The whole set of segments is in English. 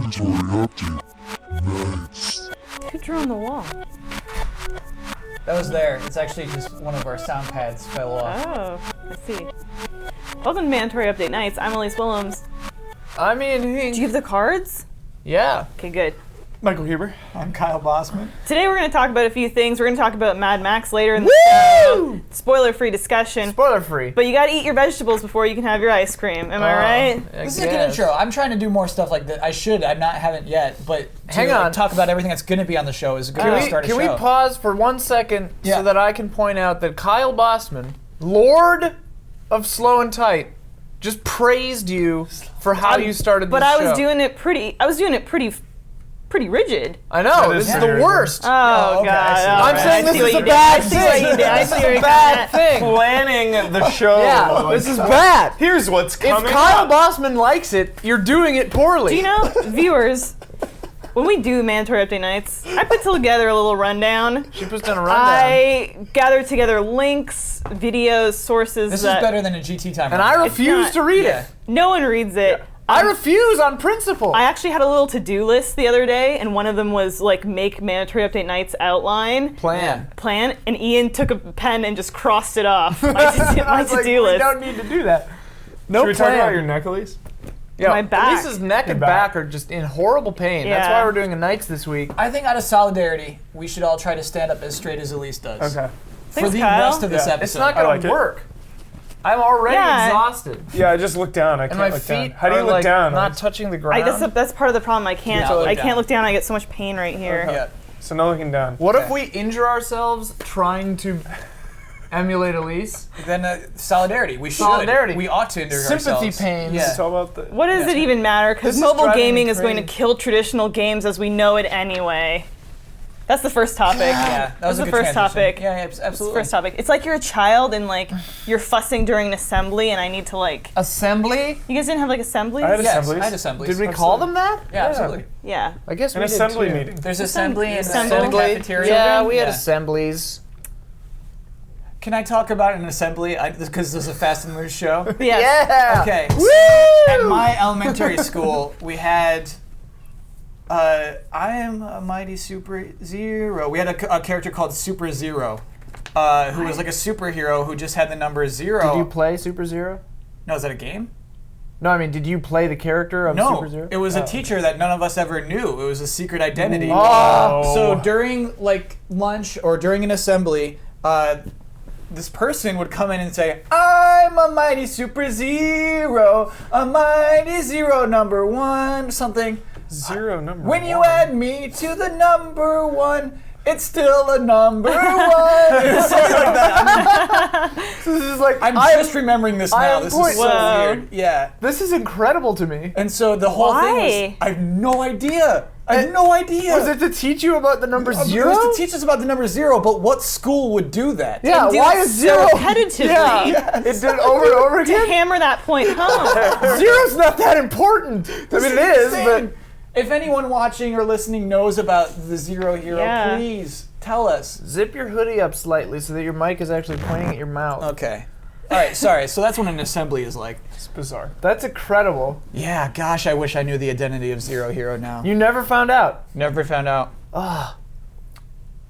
Inventory update. Nice. Who drew on the wall? That was there. It's actually just one of our sound pads fell off. Oh, I see. Welcome to Mandatory Update Nights. I'm Elise Willems. I'm Ian Hink. Did you give the cards? Yeah. Okay, good. Michael Huber. I'm Kyle Bossman. Today we're going to talk about a few things. We're going to talk about Mad Max later in the show. Spoiler-free discussion. Spoiler free. But you got to eat your vegetables before you can have your ice cream. Am I right? This is a good intro. I'm trying to do more stuff like that. I haven't yet, but Hang on. talk about everything that's going to be on the show is a good way to start a show. Can we pause for 1 second Yeah. so that I can point out that Kyle Bossman, Lord of Slow and Tight, just praised you for how you started this But show. I was doing it pretty rigid. I know, That this is is the very worst. Oh, okay, God. I see. all I'm right. saying I this see what is you a did. bad I see what you thing. did. I This see is where a you're bad coming at. thing. Planning the show. Yeah, this is bad. Here's what's coming If Kyle up. Bossman likes it, you're doing it poorly. Do you know, viewers, when we do Mandatory Update Nights, I put together a little rundown. She puts down a rundown. I gathered together links, videos, sources This is that better than a GT time. and I refuse not- to read Yeah. it. no one reads it. I refuse on principle. I actually had a little to-do list the other day, and one of them was like make Mandatory Update Nights outline. Plan. And Ian took a pen and just crossed it off my I was like, to-do we list. don't need to do that. No Should we talk plan. about your neck, Elise? Yeah, my back. Lisa's neck and Your back. back are just in horrible pain. That's Yeah. why we're doing a nights this week. I think out of solidarity, we should all try to stand up as straight as Elise does. Okay. For Thanks, the Kyle. rest of this Yeah. episode. It's not I gonna like it. work. I'm already Yeah. exhausted. Yeah, I just look down. I And can't my look feet down. How do you are look like down? not touching the ground. That's part of the problem. I can't Yeah, look I can't down. look down. I get so much pain right here. Yeah. So no looking down. What if Okay. we injure ourselves trying to emulate Elise? Then solidarity. We should. Solidarity. We ought to endure Sympathy ourselves. pains. Yeah. It's all about the. What does it even matter? Because This is mobile driving me gaming is going to crazy. kill traditional games as we know it anyway. That's the first topic. Yeah, that was That's a the good first transition. topic. Yeah, absolutely. First topic. It's like you're a child and like you're fussing during an assembly, and I need to like. Assembly? You guys didn't have like assemblies? I had Yes, assemblies. I had assemblies. Did we call them that? Yeah, absolutely. Yeah. I guess An we assembly did too. meeting. There's assembly and Assembly. the cafeteria. Yeah, we had Yeah. assemblies. Can I talk about an assembly? Because this is a Fast and Loose show. Yes. Yeah. Okay. Woo! At my elementary school, we had. I am a mighty Super Zero. We had a character called Super Zero, who was like a superhero who just had the number 0. Did you play Super Zero? No, is that a game? No, I mean, did you play the character of No, Super Zero? it was a teacher that none of us ever knew. It was a secret identity. Oh. So during like lunch or during an assembly, this person would come in and say, "I'm a mighty Super Zero, a mighty Zero number 1, something. Zero number. When you one. add me to the number 1, it's still a number 1." Something like that. This is like I'm just remembering this I now. am This point- is so Whoa. weird. Yeah. This is incredible to me. And so the whole thing Why? was, I have no idea. I have no idea. Was it to teach you about the number It zero? was to teach us about the number 0, but what school would do that? Yeah, And do why it is so zero? repetitively. Yeah, it did it over and over To again. hammer that point home. Zero's not that important. I mean, it is, Insane. but If anyone watching or listening knows about the Zero Hero, Yeah. please tell us. zip your hoodie up slightly so that your mic is actually pointing at your mouth. Okay. All right, sorry. So that's what an assembly is like. It's bizarre. That's incredible. Yeah, gosh, I wish I knew the identity of Zero Hero now. You never found out. Never found out. Ah.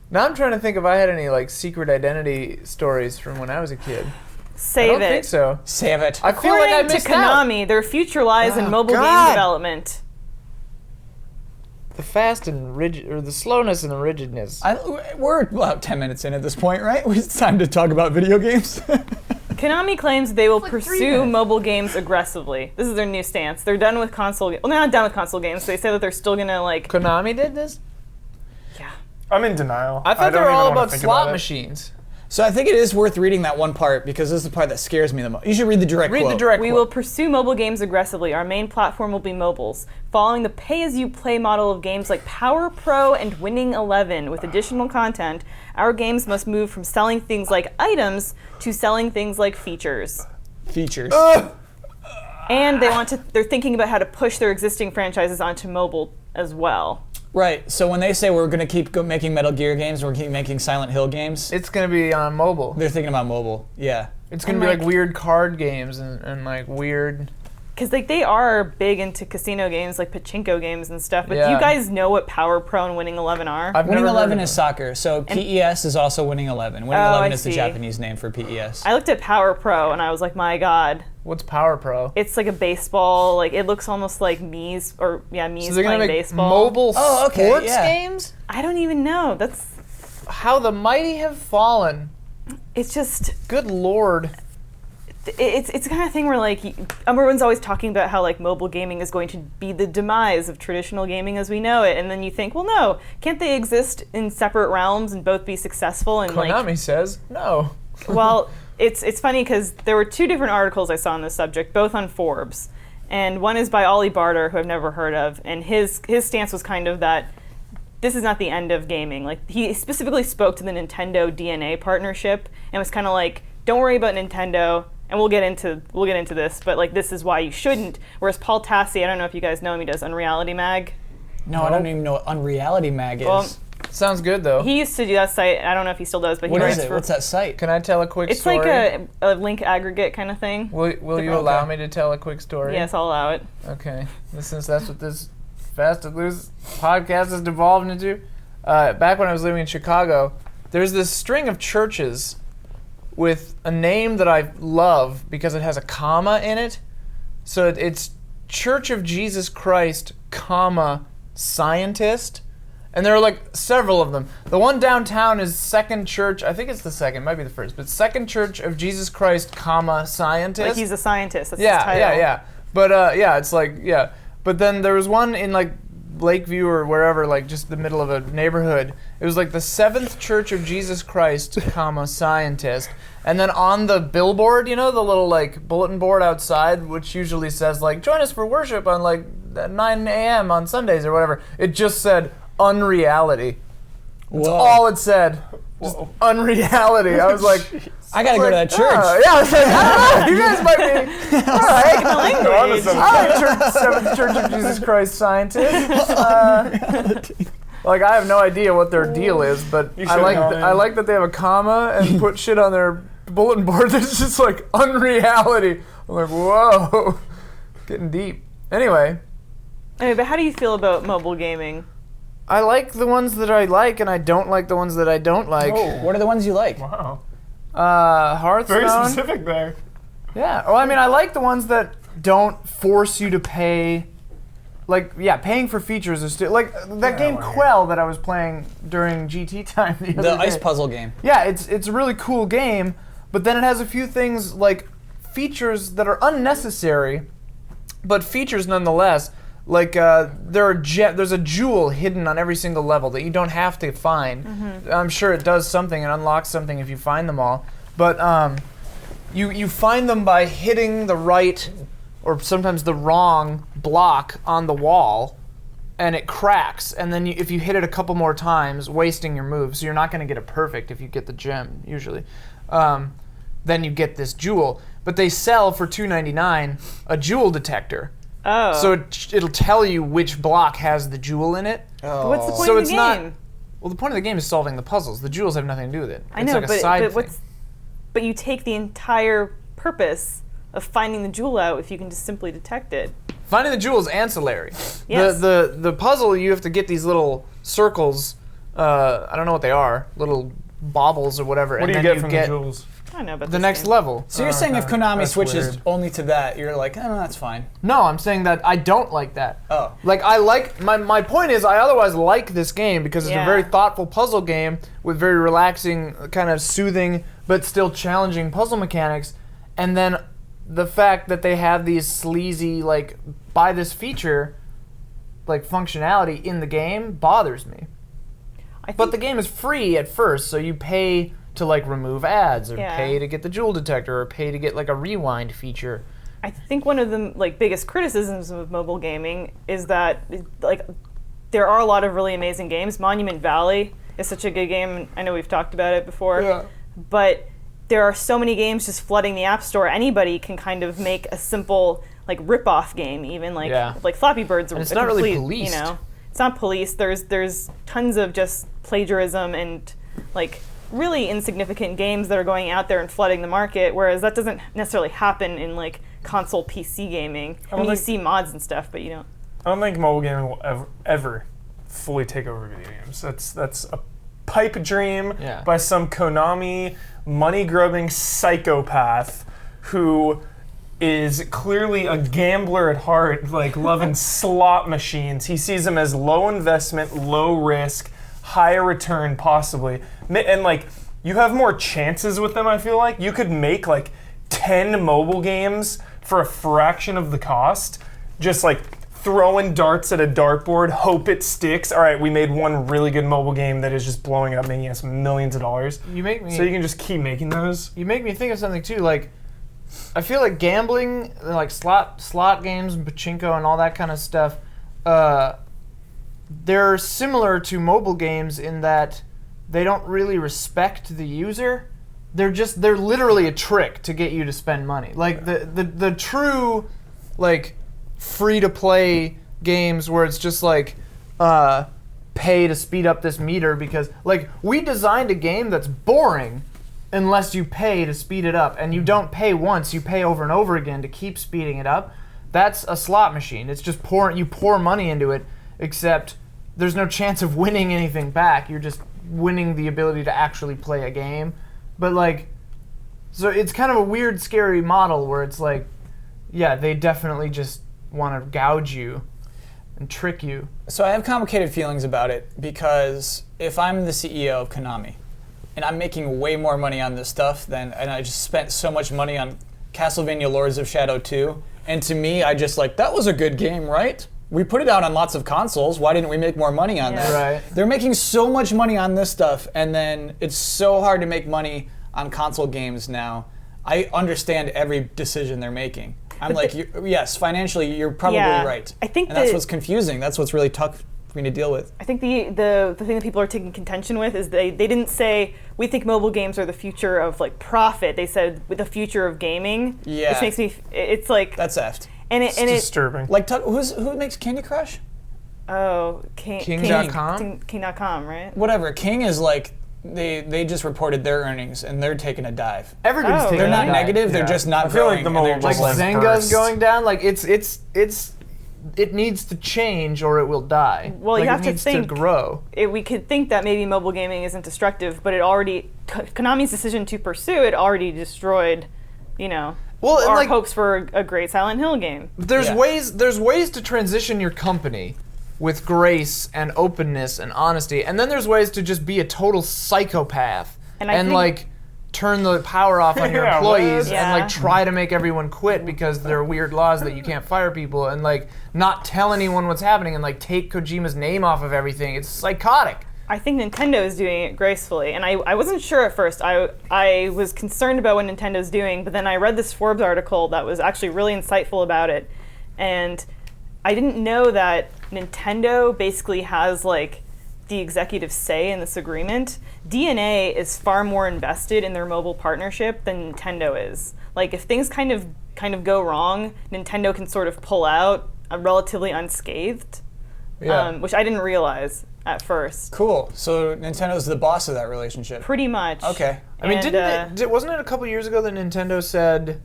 Now I'm trying to think if I had any like secret identity stories from when I was a kid. Save I don't it. think so. Save it. I feel like I According to missed out. Konami, their future lies in Oh, mobile God. game development. The fast and rigid, or the slowness and the rigidness. We're about 10 minutes in at this point, right? It's time to talk about video games. Konami claims they will like 3 pursue minutes. mobile games aggressively. This is their new stance. They're done with console. Well, they're not done with console games. They say that they're still gonna like. Konami did this? Yeah. I'm in denial. I thought they don't were even all wanna about think slot it. machines. So I think it is worth reading that one part because this is the part that scares me the most. You should read the direct Read quote. the direct We quote. will pursue mobile games aggressively. Our main platform will be mobiles, following the pay-as-you-play model of games like Power Pro and Winning 11. With additional content, our games must move from selling things like items to selling things like features. Features. And they're thinking about how to push their existing franchises onto mobile as well. Right. So when they say we're going to keep making Metal Gear games, we're keep making Silent Hill games, It's gonna be on mobile. they're thinking about mobile. Yeah. It's gonna And be like like- weird card games and like weird. Because like they are big into casino games, like pachinko games and stuff. But do Yeah. you guys know what Power Pro and Winning 11 are? I've Winning never heard 11 of is it. soccer, so PES is also Winning 11. Winning Oh, 11 I is the see. Japanese name for PES. I looked at Power Pro and I was like, my God. What's Power Pro? It's like a baseball, like it looks almost like Mii's So they're playing gonna make baseball. mobile Oh, okay, sports yeah. games? I don't even know. That's, How the mighty have fallen. it's just, Good lord. it's the kind of thing where like everyone's always talking about how like mobile gaming is going to be the demise of traditional gaming as we know it, and then you think, well, no, can't they exist in separate realms and both be successful? And Konami says no. well, it's funny because there were two different articles I saw on this subject, both on Forbes, and one is by Ollie Barter, who I've never heard of, and his stance was kind of that this is not the end of gaming. Like he specifically spoke to the Nintendo DNA partnership and was kind of like, don't worry about Nintendo. And we'll get into this, but like this is why you shouldn't. Whereas Paul Tassi, I don't know if you guys know him, he does Unreality Mag. No, I don't even know what Unreality Mag is. Well, Sounds good though. He used to do that site. I don't know if he still does, but What he is writes it? for. What's that site? Can I tell a quick It's story? like a link aggregate kind of thing. Will you allow me to tell a quick story? Yes, I'll allow it. Okay. Since that's what this Fast and Loose podcast has devolved into. Back when I was living in Chicago, there's this string of churches with a name that I love because it has a comma in it. So it's Church of Jesus Christ, comma, Scientist. And there are like several of them. The one downtown is Second Church, I think it's the second, might be the first, but Second Church of Jesus Christ, comma, Scientist. Like he's a scientist. That's Yeah, his title. yeah. But yeah, it's like, yeah. But then there was one in like Lakeview or wherever, like just the middle of a neighborhood. It was like the Seventh Church of Jesus Christ, comma, Scientist. And then on the billboard, you know, the little like bulletin board outside, which usually says like, join us for worship on like 9 a.m. on Sundays or whatever. It just said Unreality. That's Whoa. all it said. Just Unreality. I was like, I gotta go to that church. yeah, I was like, I don't know, you guys might be all right. Church, Seventh Church of Jesus Christ Scientist. Like I have no idea what their deal is, but You I should like know, I man. like that they have a comma and put shit on their bulletin board that's just like Unreality. I'm like, whoa, getting deep. Anyway, But how do you feel about mobile gaming? I like the ones that I like, and I don't like the ones that I don't like. What are the ones you like? Wow. Hearthstone. Very specific there. Yeah. Well, I mean, I like the ones that don't force you to pay. Like, yeah, paying for features is still like that game well, Quell that I was playing during GT time the other The ice day. puzzle game. Yeah, it's a really cool game, but then it has a few things like features that are unnecessary, but features nonetheless. Like there's a jewel hidden on every single level that you don't have to find. I'm sure it does something and unlocks something if you find them all, but you find them by hitting the right or sometimes the wrong block on the wall, and it cracks. And then if you hit it a couple more times, wasting your move, so you're not going to get it perfect if you get the gem usually. Then you get this jewel, but they sell for $2.99 a jewel detector. Oh. So it'll tell you which block has the jewel in it. But what's the point So of it's the not- game? Well, the point of the game is solving the puzzles. The jewels have nothing to do with it. I It's know, like a side but thing. what's? But you take the entire purpose of finding the jewel out if you can just simply detect it. Finding the jewel is ancillary. Yes. The puzzle, you have to get these little circles. I don't know what they are. Little baubles or whatever. What and do you then get from the jewels? I don't know about The this next game. level. So you're saying if Okay. Konami That's switches weird. only to that, you're like, oh, that's fine. No, I'm saying that I don't like that. Oh. Like I like my point is I otherwise like this game because it's Yeah. a very thoughtful puzzle game with very relaxing, kind of soothing but still challenging puzzle mechanics, and then the fact that they have these sleazy like buy this feature like functionality in the game bothers me. I think But the game is free at first, so you pay to like remove ads or Yeah. pay to get the jewel detector or pay to get like a rewind feature. I think one of the like biggest criticisms of mobile gaming is that like there are a lot of really amazing games. Monument Valley is such a good game. I know we've talked about it before. But there are so many games just flooding the App Store. Anybody can kind of make a simple like rip-off game, even like Yeah. like Flappy Bird's And it's a not really complete, policed. You know, it's not policed. There's tons of just plagiarism and like really insignificant games that are going out there and flooding the market, whereas that doesn't necessarily happen in like console PC gaming. I mean, you see mods and stuff, but you don't. I don't think mobile gaming will ever fully take over video games. That's a pipe dream by some Konami money-grubbing psychopath who is clearly a gambler at heart, like loving slot machines. He sees them as low investment, low risk, higher return possibly. And like, you have more chances with them, I feel like. You could make like 10 mobile games for a fraction of the cost. Just like throwing darts at a dartboard, hope it sticks. All right, we made one really good mobile game that is just blowing up, making us millions of dollars. You make me. So you can just keep making those. You make me think of something too. Like, I feel like gambling, like slot games and pachinko and all that kind of stuff, they're similar to mobile games in that they don't really respect the user. They're literally a trick to get you to spend money. Like the true, like, free to play games where it's just like pay to speed up this meter because like we designed a game that's boring unless you pay to speed it up, and you don't pay once, you pay over and over again to keep speeding it up. That's a slot machine. It's just you pour money into it, except there's no chance of winning anything back. You're just winning the ability to actually play a game. But like, so it's kind of a weird, scary model where it's like, yeah, they definitely just want to gouge you and trick you. So I have complicated feelings about it because if I'm the CEO of Konami and I'm making way more money on this stuff and I just spent so much money on Castlevania Lords of Shadow 2, and to me, I just like, that was a good game, right? We put it out on lots of consoles. Why didn't we make more money on that? Right. They're making so much money on this stuff, and then it's so hard to make money on console games now. I understand every decision they're making. I'm like, yes, financially, you're probably right. I think and that's what's confusing. That's what's really tough for me to deal with. I think the thing that people are taking contention with is they didn't say, we think mobile games are the future of like profit. They said with the future of gaming. Yeah. Which makes me, it's like. That's effed. It's disturbing. Like, who makes Candy Crush? Oh, King.com? King.com, right? Whatever. King is like, they just reported their earnings and they're taking a dive. Everybody's taking They're a not dive. negative. They're just not I feel growing. like the and they're mobile just Like like Zynga's burst. going down. Like it needs to change or it will die. Well, like, you have it to needs think. to grow. We could think that maybe mobile gaming isn't destructive, but it already Konami's decision to pursue it already destroyed, Well, and our like, hopes for a great Silent Hill game. There's Yeah. ways to transition your company with grace and openness and honesty, and then there's ways to just be a total psychopath And I think- like turn the power off on your Yeah, employees what? and like Yeah. try to make everyone quit because there are weird laws that you can't fire people and like not tell anyone what's happening and like take Kojima's name off of everything. It's psychotic. I think Nintendo is doing it gracefully, and I wasn't sure at first. I was concerned about what Nintendo's doing, but then I read this Forbes article that was actually really insightful about it, and I didn't know that Nintendo basically has like the executive say in this agreement. DNA is far more invested in their mobile partnership than Nintendo is. Like if things kind of go wrong, Nintendo can sort of pull out relatively unscathed, which I didn't realize at first. Cool. So Nintendo's the boss of that relationship. Pretty much. Okay. I mean, And, wasn't it a couple years ago that Nintendo said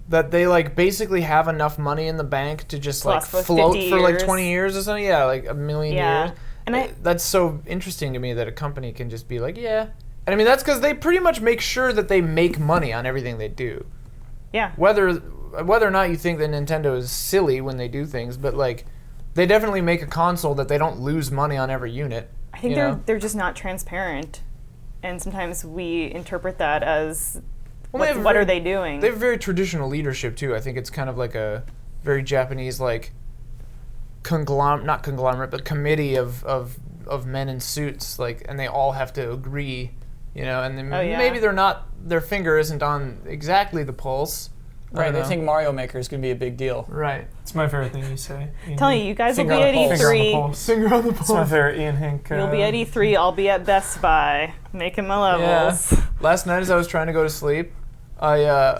that they like basically have enough money in the bank to just like Last for float 50 for like years. 20 years or something? Yeah, like a million Yeah. years. And That's so interesting to me that a company can just be like, yeah. And I mean, that's because they pretty much make sure that they make money on everything they do. yeah. Whether or not you think that Nintendo is silly when they do things, but like they definitely make a console that they don't lose money on every unit. I think you know? they're just not transparent, and sometimes we interpret that as Well, they have what very- are they doing? They have very traditional leadership too. I think it's kind of like a very Japanese like not conglomerate, but committee of men in suits, like, and they all have to agree, and then Oh, yeah. maybe their finger isn't on exactly the pulse. I Right. don't They know. think Mario Maker is going to be a big deal. Right. It's my favorite thing you say. Telling you guys will Finger be on at the pulse. Finger on the E3. pulse. Finger on the It's my pulse. favorite Ian Hink. You'll be at E3. I'll be at Best Buy making my levels. Last night as I was trying to go to sleep, I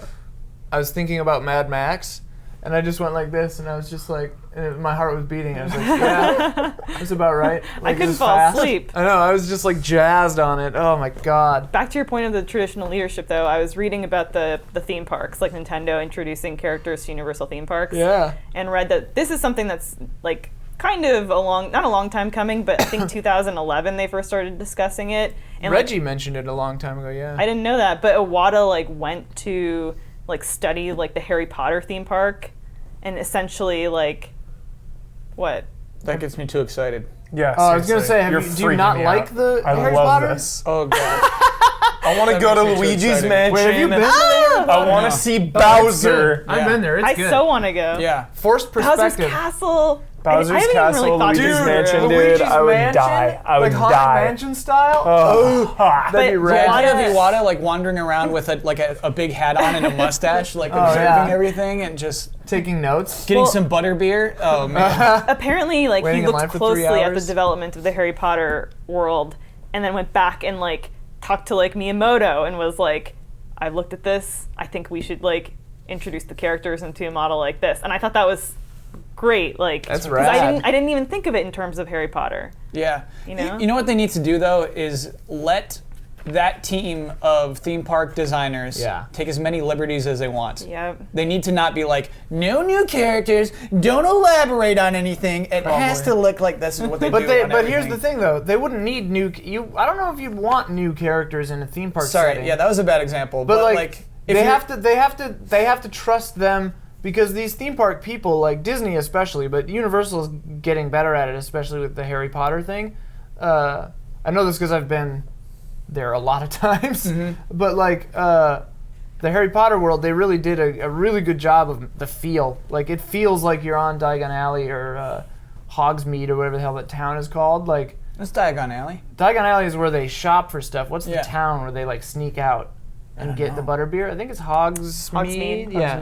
was thinking about Mad Max, And I just went like this, and I was just like, and my heart was beating. I was like, yeah, that's about right. Like, I it couldn't was fall fast. asleep. I know, I was just like jazzed on it. Oh my god. Back to your point of the traditional leadership, though, I was reading about the theme parks, like Nintendo introducing characters to Universal theme parks. Yeah. And read that this is something that's like kind of not a long time coming, but I think 2011 they first started discussing it. And Reggie mentioned it a long time ago, yeah. I didn't know that, but Iwata like went to like study like the Harry Potter theme park, and essentially like what? That gets me too excited. Yeah. I was gonna seriously. say, do you not freaking me like out. the I Harry love Potter? this. Oh god. I want to That go to makes me too Luigi's excited. Mansion. Wait, have you been to I want to see Bowser. I've been there. It's I good. so want to go. Yeah. Forced Bowser's perspective. Castle. Bowser's I haven't Castle, even really thought Luigi's this Mansion, through. dude. Luigi's I would Mansion? die. I would like Haunted die. Mansion style? Oh. That'd be But rad. The idea Iwata- of Iwata like wandering around with a big hat on and a mustache, like observing yeah. everything and just Taking notes. getting Well- some butterbeer. Oh man. Apparently, like Waiting he in line looked for 3 closely at the hours. development of the Harry Potter world, and then went back and like talked to like Miyamoto and was like, "I looked at this. I think we should like introduce the characters into a model like this." And I thought that was great. Like, That's 'cause rad. I didn't even think of it in terms of Harry Potter. Yeah. You know? You know what they need to do though is let that team of theme park designers Yeah. take as many liberties as they want. Yeah. They need to not be like, no new characters, don't elaborate on anything. It has to look like this is what they do. But here's the thing though, they wouldn't need I don't know if you'd want new characters in a theme park Sorry, setting. yeah, that was a bad example. But But, like, if they you're- have to trust them, because these theme park people, like Disney especially, but Universal's getting better at it, especially with the Harry Potter thing. I know this because I've been there a lot of times, but like the Harry Potter world, they really did a really good job of the feel. Like it feels like you're on Diagon Alley or Hogsmeade or whatever the hell that town is called. Like It's Diagon Alley. Diagon Alley is where they shop for stuff. What's the Yeah. town where they like sneak out and get the butterbeer? I think it's Hogsmeade. Hogsmeade. Yeah.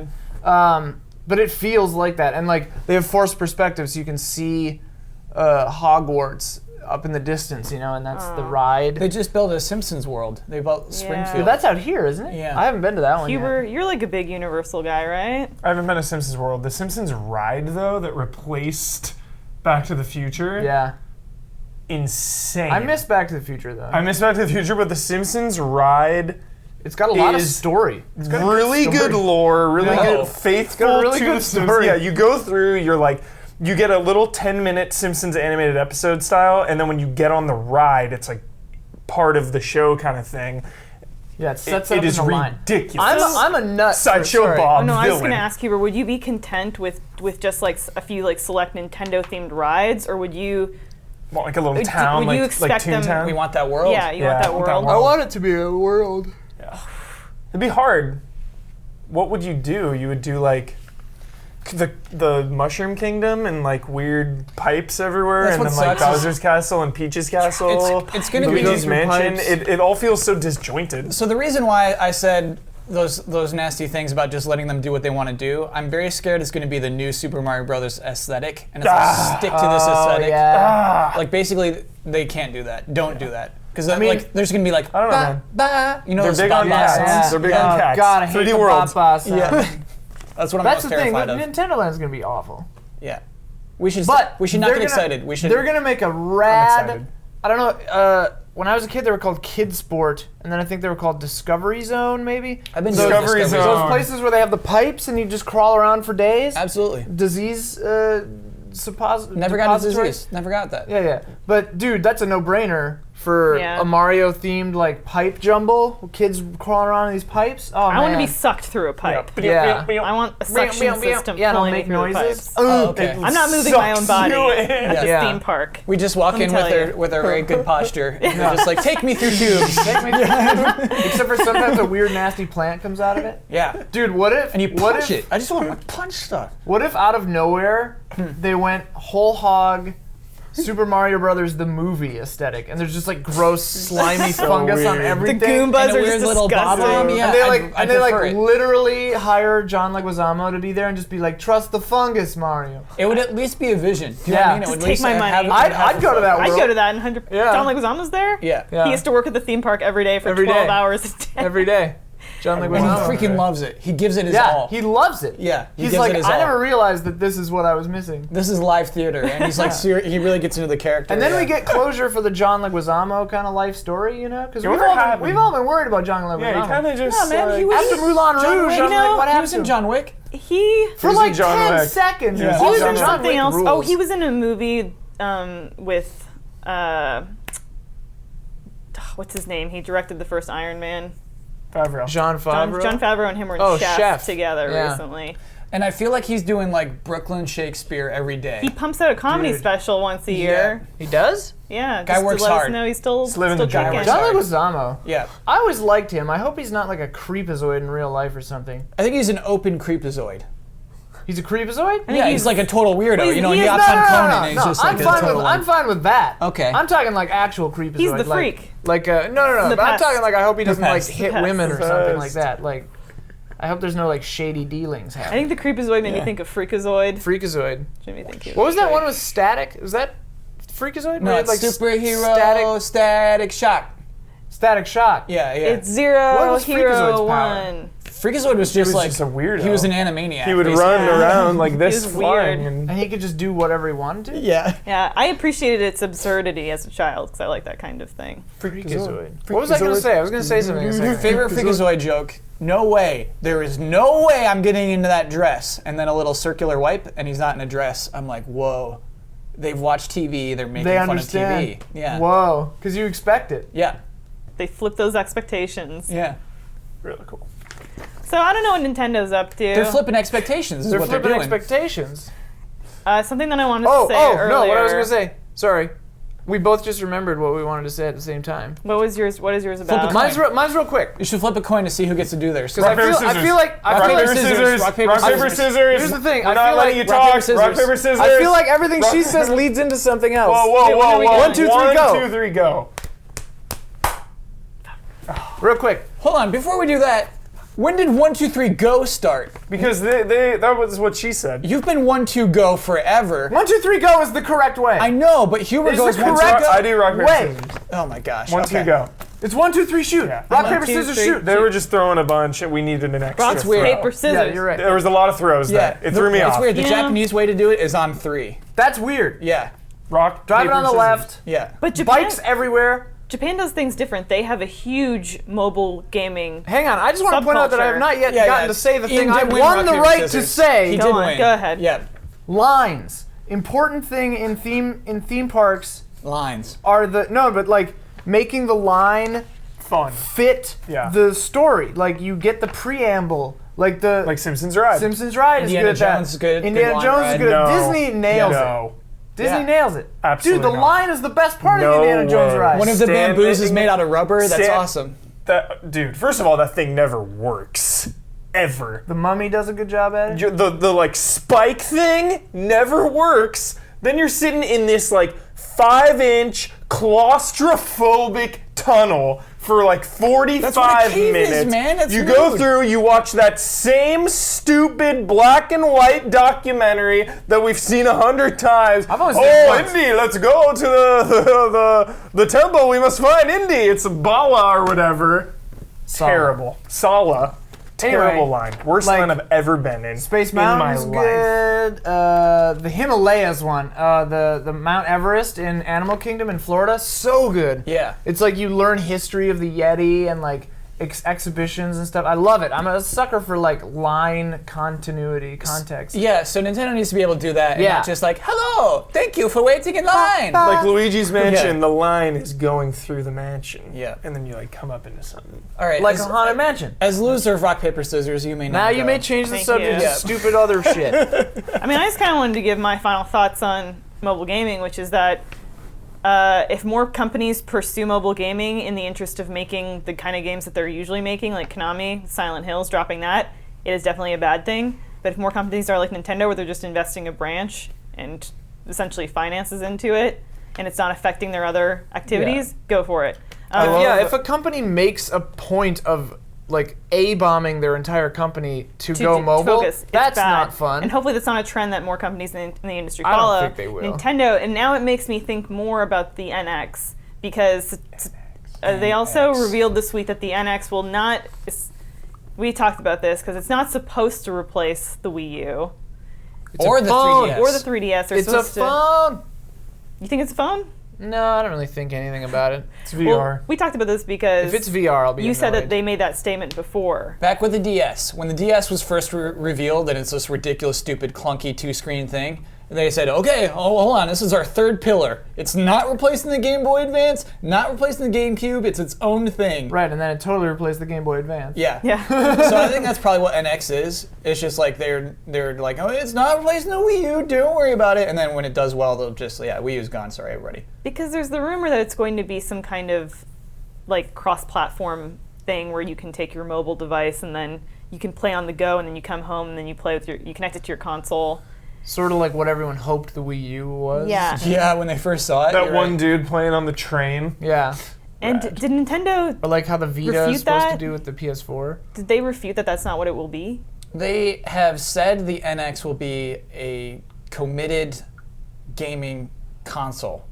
But it feels like that, and like they have forced perspective, so you can see Hogwarts up in the distance, and that's the ride. They just built a Simpsons world. They built Springfield. Yeah, that's out here, isn't it? Yeah. I haven't been to that one Huber, yet. you're like a big Universal guy, right? I haven't been to Simpsons World. The Simpsons ride, though, that replaced Back to the Future, Yeah. insane. I miss Back to the Future though. I miss Back to the Future, but the Simpsons ride It's got a lot of is story. It's got a really good story. lore, really Yeah. good, faithful got a really to good the Simpsons. story. Yeah, you go through, you're like, you get a little 10-minute Simpsons animated episode style, and then when you get on the ride, it's like part of the show kind of thing. Yeah, it sets It up is in the line. ridiculous. I'm a nut. for- Sideshow sorry. Bob Oh, no, I was villain. going to ask you, would you be content with just like a few like select Nintendo themed rides, or would you? Want, like a little Would- town, would you like expect them- Toontown. We want that world. Yeah, you want Yeah, that I want that world. world. I want it to be a world. It'd be hard. What would you do? You would do like the Mushroom Kingdom and like weird pipes everywhere, That's and what then like sucks is- Bowser's Castle and Peach's Castle. It's gonna be Luigi's those Mansion. pipes. It all feels so disjointed. So the reason why I said those nasty things about just letting them do what they want to do, I'm very scared it's going to be the new Super Mario Brothers aesthetic, and it's going to stick to this aesthetic. yeah. Like basically, they can't do that. Don't do that, because mean- like there's going to be like I don't know, man. ba, you know, They're those big on ba-ba cats. sounds? They're big on cats. God, I hate 3D the worlds. ba-ba sound. Yeah, that's what I'm That's most the thing. terrified of. Nintendo Land's gonna be awful. Yeah, we should But not they're get gonna- excited. We should. They're gonna make a rad. excited. I don't know. When I was a kid, they were called Kid Sport, and then I think they were called Discovery Zone, maybe. I've been Discovery doing Discovery Zone. Those places where they have the pipes and you just crawl around for days. Absolutely. Disease Never got a depository. disease. Never got that. Yeah. But dude, that's a no-brainer for Yeah. a Mario-themed like pipe jumble. Kids crawling around in these pipes. Oh, I want to man. be sucked through a pipe. Yeah. I want a suction system Yeah, pulling don't me make through the noises. pipes. Oh, okay. I'm not moving my own Sucks body you at in. this Yeah. theme park. We just walk Let me in tell you. with our very good posture. And they're just like, take me through tubes. Except for sometimes a weird, nasty plant comes out of it. Yeah. Dude, what if? And you what punch if, it. I just want to punch stuff. What if out of nowhere they went whole hog Super Mario Brothers the movie aesthetic, and there's just like gross, slimy fungus on weird. everything. The Goombas And a are weird just little disgusting. bomb. Yeah, And they I'd like prefer it. literally hire John Leguizamo to be there and just be like, trust the fungus, Mario. It would at least be a vision. Do you know Yeah. what I mean? It Just would take at least my have- money. have- I'd have go to that fun. I'd world go to that in 100. Yeah. John Leguizamo's there? Yeah. Yeah. He used to work at the theme park every day for Every 12 day. hours a day. every day. John And Leguizamo. he freaking loves it. He gives it his Yeah, all. he loves it. Yeah, he He's gives like, it his I all. never realized that this is what I was missing. This is live theater, and he's like, he really gets into the character. And then yeah. we get closure for the John Leguizamo kind of life story, you know? Because You we've, wonder all how been- we've all been worried about John Leguizamo. Yeah, he kind of just. Yeah, man, he was After Moulin Rouge, Wick, I'm like, what he happened was to in him? John Wick. He For was like in John 10 Wick. seconds. Yeah. he was John in Wick something else. rules. Oh, he was in a movie with what's his name? He directed the first Iron Man. Favreau. John Favreau. John Favreau and him were in Oh, Chef, Chef. together Yeah. recently. And I feel like he's doing like Brooklyn Shakespeare every day. He pumps out a comedy Dude. special once a year. He does? Yeah, Guy just works to let us hard. know he's still living the dream. kicking. John Sorry. Leguizamo. Yeah, I always liked him. I hope he's not like a creepazoid in real life or something. I think he's an open creepazoid. He's a creepazoid? think Yeah, he's- he's like a total weirdo. he's- You know, he he is- hops on Conan no, and he's just I'm like a fine total. with I'm fine with that. Okay. I'm talking like actual creepazoid. He's the like, freak. Like no. The But I'm pest. talking like I hope he doesn't like pest. hit The pest. women or The something pest. like that. Like I hope there's no like shady dealings I happening. think the Creepazoid made me Yeah. think of Freakazoid. Freakazoid. Made me think he What was that great. one with Static? Was that Freakazoid? No, Where it's it, like, superhero static shock. Static Shock. Yeah, yeah. It's Zero, What was Freakazoid's Hero, power? One. Freakazoid was just was like just a weirdo. He was an animaniac. He would basically. run around like this, was flying, weird. and And he could just do whatever he wanted to? Yeah. Yeah, I appreciated its absurdity as a child because I like that kind of thing. Freakazoid. What was I going to say? I was going to say something. a second. Favorite Freakazoid joke? No way. There is no way I'm getting into that dress. And then a little circular wipe, and he's not in a dress. I'm like, whoa. They've watched TV. They're making They fun understand. of TV. Yeah. Whoa. Because you expect it. Yeah. They flip those expectations. Yeah. really cool. So I don't know what Nintendo's up to. They're flipping expectations. Is They're what flipping they're doing. expectations. Something that I wanted Oh, to say earlier. no, what I was going to say. Sorry. We both just remembered what we wanted to say at the same time. What was yours? What is yours about? Flip a Mine's real quick. You should flip a coin to see who gets to do theirs. Because I feel like Rock, paper, scissors. Rock, paper, scissors. Here's the thing, We're I not feel letting like you rock, talk. paper, Rock, scissors. paper, scissors. I feel like everything Rock, she says leads into something else. Whoa, whoa, Okay, when whoa, are we whoa. going? 1, 2, 3, go. 1, 2, 3, go. Real quick. Hold on. Before we do that, when did 1, 2, 3, go start? Because that was what she said. You've been 1, 2, go forever. 1, 2, 3, go is the correct way. I know, but Huber Is goes the 1, 2, correct go. I do rock, paper, Wait. scissors. Oh my gosh. 1, 2, okay. go. It's 1, 2, 3, shoot. Yeah. Rock, 1, paper, 2, scissors, 3. shoot. They were just throwing a bunch, and we needed an extra Rock, throw. paper, scissors. Yeah, you're right. There was a lot of throws Yeah. there. It threw me It's off. weird. The Yeah. Japanese way to do it is on 3. That's weird. Yeah. Rock, Drive it paper, on the scissors. left. Yeah. But Japan, Bikes everywhere. Japan does things different. They have a huge mobile gaming. Hang on, I just want to point out that I have Subculture. not yet Yeah, gotten yeah. to say the Ian thing I did win won rock, the paper, right to scissors. say. He Go did on, win. go ahead. Yeah. Lines. Important thing in theme parks Lines. are like making the line Fun. fit Yeah. the story. Like you get the preamble. Like the Like Simpsons Ride. Simpsons Ride Indiana is good at Jones that. is good. Indiana Good line Jones is ride. good at No. Disney nails it. No. Disney Yeah. nails it. Absolutely Dude, the not. line is the best part No of the Indiana Jones way. ride. One of the Stand- bamboos is made out of rubber. That's Stand- awesome. Dude, first of all, that thing never works. Ever. The Mummy does a good job at it. The like spike thing never works. Then you're sitting in this like 5-inch claustrophobic tunnel for like 45 That's what a cave is, minutes. man. That's you go rude. through, you watch that same stupid black and white documentary that we've seen 100 times. I've only seen it once. Indy, let's go to the temple. We must find Indy. It's Bala or whatever. Terrible. Sala. Terrible Anyway, line. Worst like, line I've ever been in. Space in my Mountain's life. good. The Himalayas one, the Mount Everest in Animal Kingdom in Florida, so good. Yeah. It's like you learn history of the Yeti and like exhibitions and stuff. I love it. I'm a sucker for like line continuity, context. Yeah, so Nintendo needs to be able to do that. And Yeah. not just like, hello, thank you for waiting in line. Like Luigi's Mansion, Yeah. the line is going through the mansion. Yeah. And then you like come up into something. All right. Like as, a Haunted Mansion. as loser of rock, paper, scissors, you may not Now you go. may change the Thank subject you. to Yeah. stupid other shit. I mean, I just kind of wanted to give my final thoughts on mobile gaming, which is that if more companies pursue mobile gaming in the interest of making the kind of games that they're usually making, like Konami, Silent Hills, dropping that, it is definitely a bad thing. But if more companies are like Nintendo, where they're just investing a branch and essentially finances into it, and it's not affecting their other activities, go for it. If a company makes a point of like A-bombing their entire company to go mobile, focus, it's that's bad. not fun. And hopefully that's not a trend that more companies in the industry I don't follow. think they will. Nintendo, and now it makes me think more about the NX, because they also revealed this week that the NX will not, We talked about this because it's not supposed to replace the Wii U Or the 3DS. or the 3DS. They're It's a supposed to. phone. You think it's a phone? No, I don't really think anything about it. It's VR. Well, we talked about this because If it's VR, I'll be you said that annoyed. they made that statement before. Back with the DS, when the DS was first revealed and it's this ridiculous, stupid, clunky two-screen thing, they said, okay, hold on, this is our third pillar. It's not replacing the Game Boy Advance, not replacing the GameCube, it's its own thing. Right, and then it totally replaced the Game Boy Advance. Yeah. Yeah. So I think that's probably what NX is. It's just like they're like, oh, it's not replacing the Wii U, don't worry about it. And then when it does well, they'll just, Wii U's gone, sorry everybody. Because there's the rumor that it's going to be some kind of like cross-platform thing where you can take your mobile device and then you can play on the go, and then you come home and then you play with you connect it to your console. Sort of like what everyone hoped the Wii U was. Yeah. Yeah, when they first saw it. That you're one right. dude playing on the train. Yeah. And Rad. did Nintendo, Or like how the Vita Refute is supposed that? to do with the PS4. did they refute that that's not what it will be? They have said the NX will be a committed gaming console.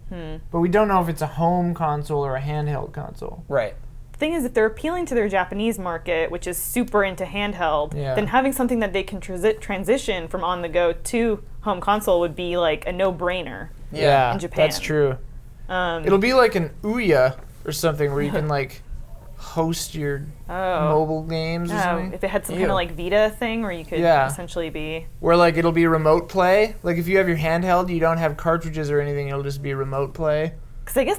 But we don't know if it's a home console or a handheld console. Right. The thing is, if they're appealing to their Japanese market, which is super into handheld, Yeah. then having something that they can transition from on the go to home console would be like a no-brainer. Yeah, in Japan. that's true. Um, It'll be like an Ouya or something where you can like host your mobile games or something. if it had some kind Ew. of like Vita thing where you could Yeah. essentially be. Where like it'll be remote play. Like if you have your handheld, you don't have cartridges or anything. It'll just be remote play. Because I guess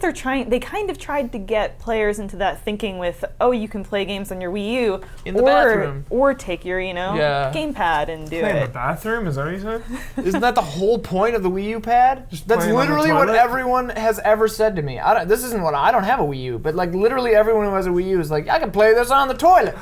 they kind of tried to get players into that thinking with, oh, you can play games on your Wii U. In the bathroom. Or take your, Yeah. gamepad and do Play in the it. bathroom? Is that what you said? Isn't that the whole point of the Wii U pad? That's playing on the literally what toilet? everyone has ever said to me. This isn't what I don't have a Wii U, but like literally everyone who has a Wii U is like, I can play this on the toilet.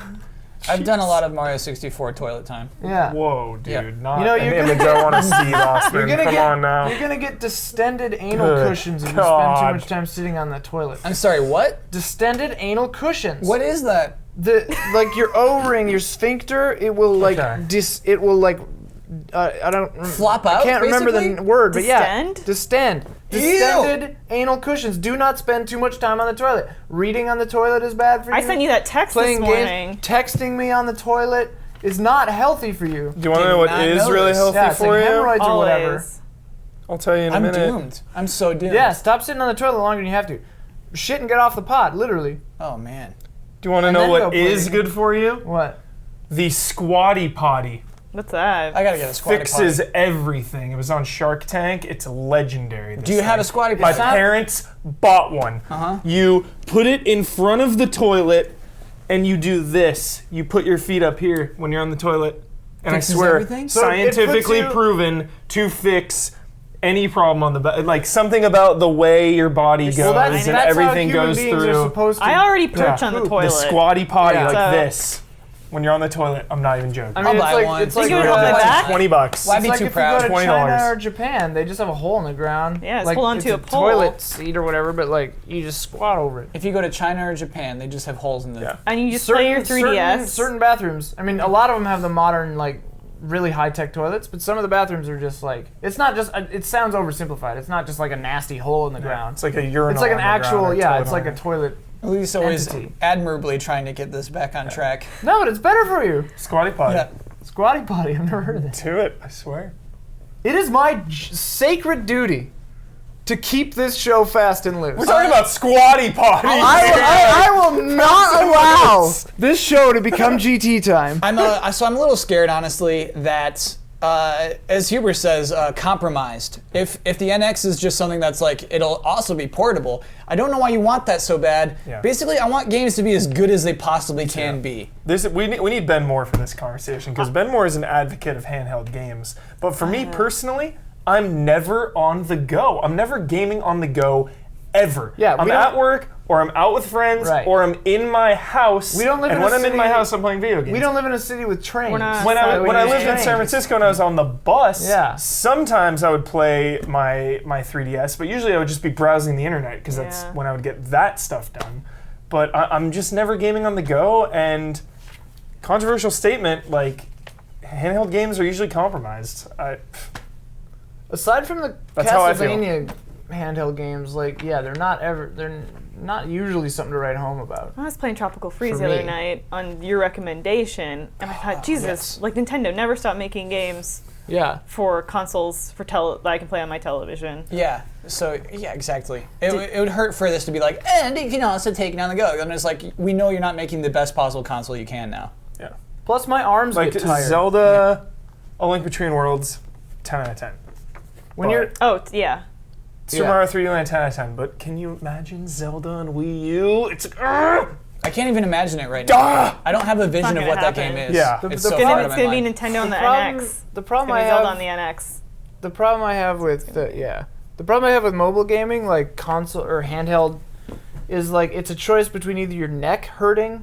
I've done a lot of Mario 64 toilet time. Yeah. Whoa, dude. Yeah. Not You know, an you're gonna image I want to see, Austin. You're gonna Come get, on now. You're gonna get distended anal Good cushions if you spend too God. much time sitting on the toilet. I'm sorry, what? Distended anal cushions. What is that? Like your O-ring, your sphincter, it will like Okay. I don't Flop out, I can't remember the basically? word, but yeah, Distend? distend. Distended anal cushions. Do not spend too much time on the toilet. Reading on the toilet is bad for you. I sent you that text Playing this morning. games, texting me on the toilet is not healthy for you. Do you want to know what not is know really this. healthy Yeah, it's for like you? hemorrhoids or whatever. Always. I'll tell you in a I'm minute. doomed. I'm so doomed. Yeah, stop sitting on the toilet longer than you have to. Shit and get off the pot, literally. Oh, man. Do you want to And know then what go play is the- good for you? What? The squatty potty. What's that? I gotta get a squatty Fixes potty. everything. It was on Shark Tank. It's legendary. Do you have a squatty My potty? parents bought one. Uh-huh. You put it in front of the toilet, and you do this. You put your feet up here when you're on the toilet, and Fixes I swear, everything? So it puts scientifically you- proven to fix any problem on the back. Like something about the way your body goes Well, and everything how human goes beings are through. supposed to. I already perch Yeah. on the The toilet. The squatty potty Yeah. like So- this. When you're on the toilet, I'm not even joking. I mean, I'll it's buy like, one. It's You like, can hold my back? $20. Why It's be like too if proud? you go to $20. China or Japan, they just have a hole in the ground. Yeah, it's like, hold onto it's a pole. toilet seat or whatever, but like you just squat over it. If you go to China or Japan, they just have holes in the... Yeah. And you just play your 3DS. Certain bathrooms. I mean, a lot of them have the modern, like, really high-tech toilets, but some of the bathrooms are just like, it's not just, it sounds oversimplified. It's not just like a nasty hole in the ground. It's like a urinal. It's like an on the ground actual, or yeah, toilet it's like a on toilet. Luis always Entity. admirably trying to get this back on track. No, but it's better for you. it. Squatty potty. Yeah. Squatty potty, I've never heard of this. Do it, I swear. It is my sacred duty to keep this show fast and loose. We're talking about squatty potty. I will not allow this show to become GT time. I'm a little scared, honestly, that as Huber says, compromised. If the NX is just something that's like it'll also be portable, I don't know why you want that so bad. Yeah. Basically, I want games to be as good as they possibly can be. We need Ben Moore for this conversation because Ben Moore is an advocate of handheld games. But for me personally, I'm never on the go. I'm never gaming on the go ever. Yeah, I'm we at don't- work or I'm out with friends Right. or I'm in my house. We don't live and in when a I'm in my city- house, I'm playing video games. We don't live in a city with trains. We're not- When I We lived in trains. San Francisco and I was on the bus, Yeah. sometimes I would play my 3DS, but usually I would just be browsing the internet because that's Yeah. when I would get that stuff done. But I'm just never gaming on the go, and controversial statement, like, handheld games are usually compromised. Aside from the That's how I feel. Castlevania handheld games, like, yeah, they're not usually something to write home about. I was playing Tropical Freeze For the other me. night on your recommendation, and I thought, Jesus, yes. like Nintendo never stopped making games Yeah. for consoles that I can play on my television. Yeah. So yeah, exactly. It would hurt for this to be like, and you can also take it on the go. And it's like, we know you're not making the best possible console you can now. Yeah. Plus my arms Like get tired. Zelda, A Link Between Worlds, 10 out of 10. When you're Oh, yeah. Super Yeah. Mario 3D Land, 10 out of 10. But can you imagine Zelda on Wii U? It's like, I can't even imagine it right now. I don't have a vision not of what gonna that game happen. is. Yeah. It's The so problem- far out It's of my going to be mind. Nintendo on the problem- NX. the It's problem going I to be Zelda have on the NX. the problem I have with the problem I have with mobile gaming, like console or handheld, is like it's a choice between either your neck hurting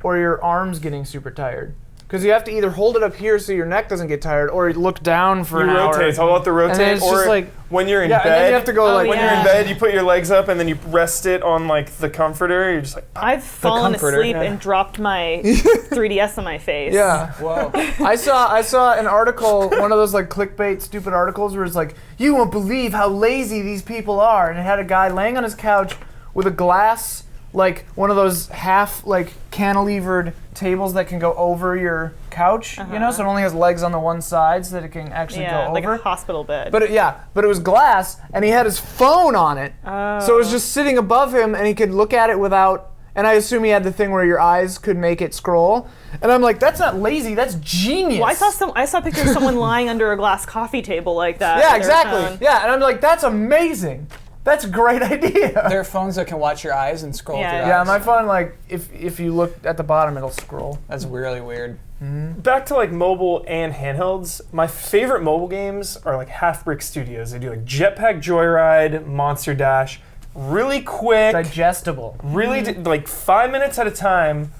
or your arms getting super tired. Because you have to either hold it up here so your neck doesn't get tired, or look down for you an hour. rotate. It's all about the rotate. And then it's or just like when you're in yeah, bed, and then you have to go like when you're yeah. in bed, you put your legs up and then you rest it on like the comforter. You're just like, I've fallen comforter, asleep yeah. and dropped my 3DS on my face. yeah. Whoa. I saw an article, one of those like clickbait stupid articles where it's like, you won't believe how lazy these people are, and it had a guy laying on his couch with a glass, like one of those half like cantilevered tables that can go over your couch, you know, so it only has legs on the one side so that it can actually Yeah, go like over. a hospital bed. But it was glass, and he had his phone on it, so it was just sitting above him, and he could look at it without. And I assume he had the thing where your eyes could make it scroll. And I'm like, that's not lazy, that's genius. Well, I saw pictures of someone lying under a glass coffee table like that. Yeah, with their phone. exactly. Yeah, and I'm like, that's amazing. That's a great idea. There are phones that can watch your eyes and scroll Yeah. with your Yeah, eyes. my phone, like, if you look at the bottom, it'll scroll. That's really weird. back to like mobile and handhelds. My favorite mobile games are like Half Brick Studios. They do like Jetpack Joyride, Monster Dash, really quick, Digestible. really like 5 minutes at a time.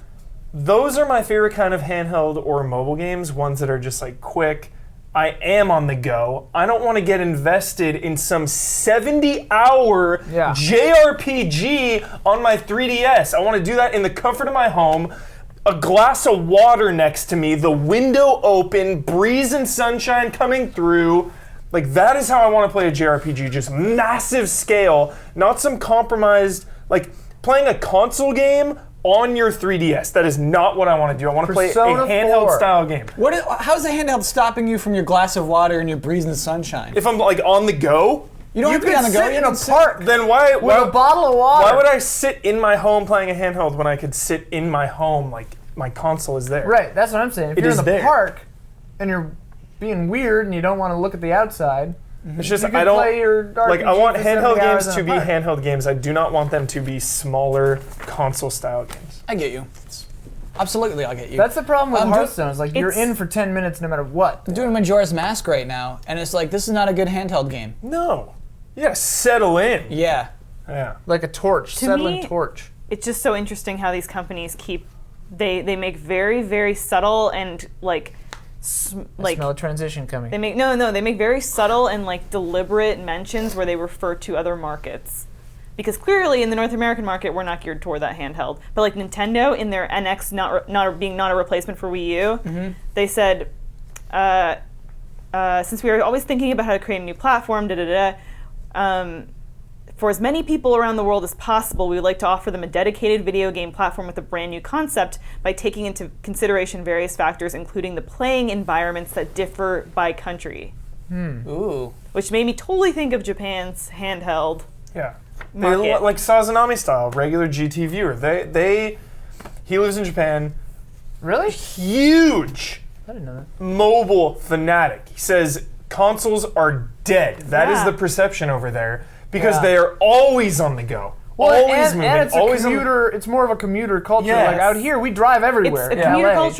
Those are my favorite kind of handheld or mobile games. Ones that are just like quick. I am on the go. I don't want to get invested in some 70-hour Yeah. JRPG on my 3DS. I want to do that in the comfort of my home. A glass of water next to me, the window open, breeze and sunshine coming through. Like, that is how I want to play a JRPG, just massive scale, not some compromised, like, playing a console game on your 3DS. That is not what I want to do. I want to play a Persona 4. handheld style game. How's the handheld stopping you from your glass of water and your breeze in the sunshine? If I'm, like, on the go, You don't have to be could on the go. sit You in a can sit- park then why with a bottle of water. why would I sit in my home playing a handheld when I could sit in my home, like, my console is there? Right, that's what I'm saying. If It you're is in the there. park and you're being weird and you don't want to look at the outside, It's just you can I don't play your like. I RPG want for 70 handheld hours games in to a be park. handheld games. I do not want them to be smaller console style games. I get you. Absolutely, I'll get you. That's the problem with I'm Hearthstone. It's like you're it's- in for 10 minutes no matter what. I'm doing Majora's Mask right now, and it's like, this is not a good handheld game. No, you gotta settle in. Yeah. Yeah. Like a torch, To settling me- torch. It's just so interesting how these companies they make very, very subtle and like I smell a transition coming. they make they make very subtle and like deliberate mentions where they refer to other markets. Because clearly in the North American market we're not geared toward that handheld. But like Nintendo in their NX not a replacement for Wii U, they said since we are always thinking about how to create a new platform, for as many people around the world as possible, we would like to offer them a dedicated video game platform with a brand new concept by taking into consideration various factors, including the playing environments that differ by country. Ooh. Which made me totally think of Japan's handheld Yeah. market. Like Sazanami style, regular GT viewer. He lives in Japan. Really? Huge I didn't know that. mobile fanatic. He says consoles are dead. That is Yeah. the perception over there because Yeah. they are always on the go. Well, always and, moving. and it's always a commuter. It's more of a commuter culture. Yes. Like out here, we drive everywhere. It's a in commuter LA.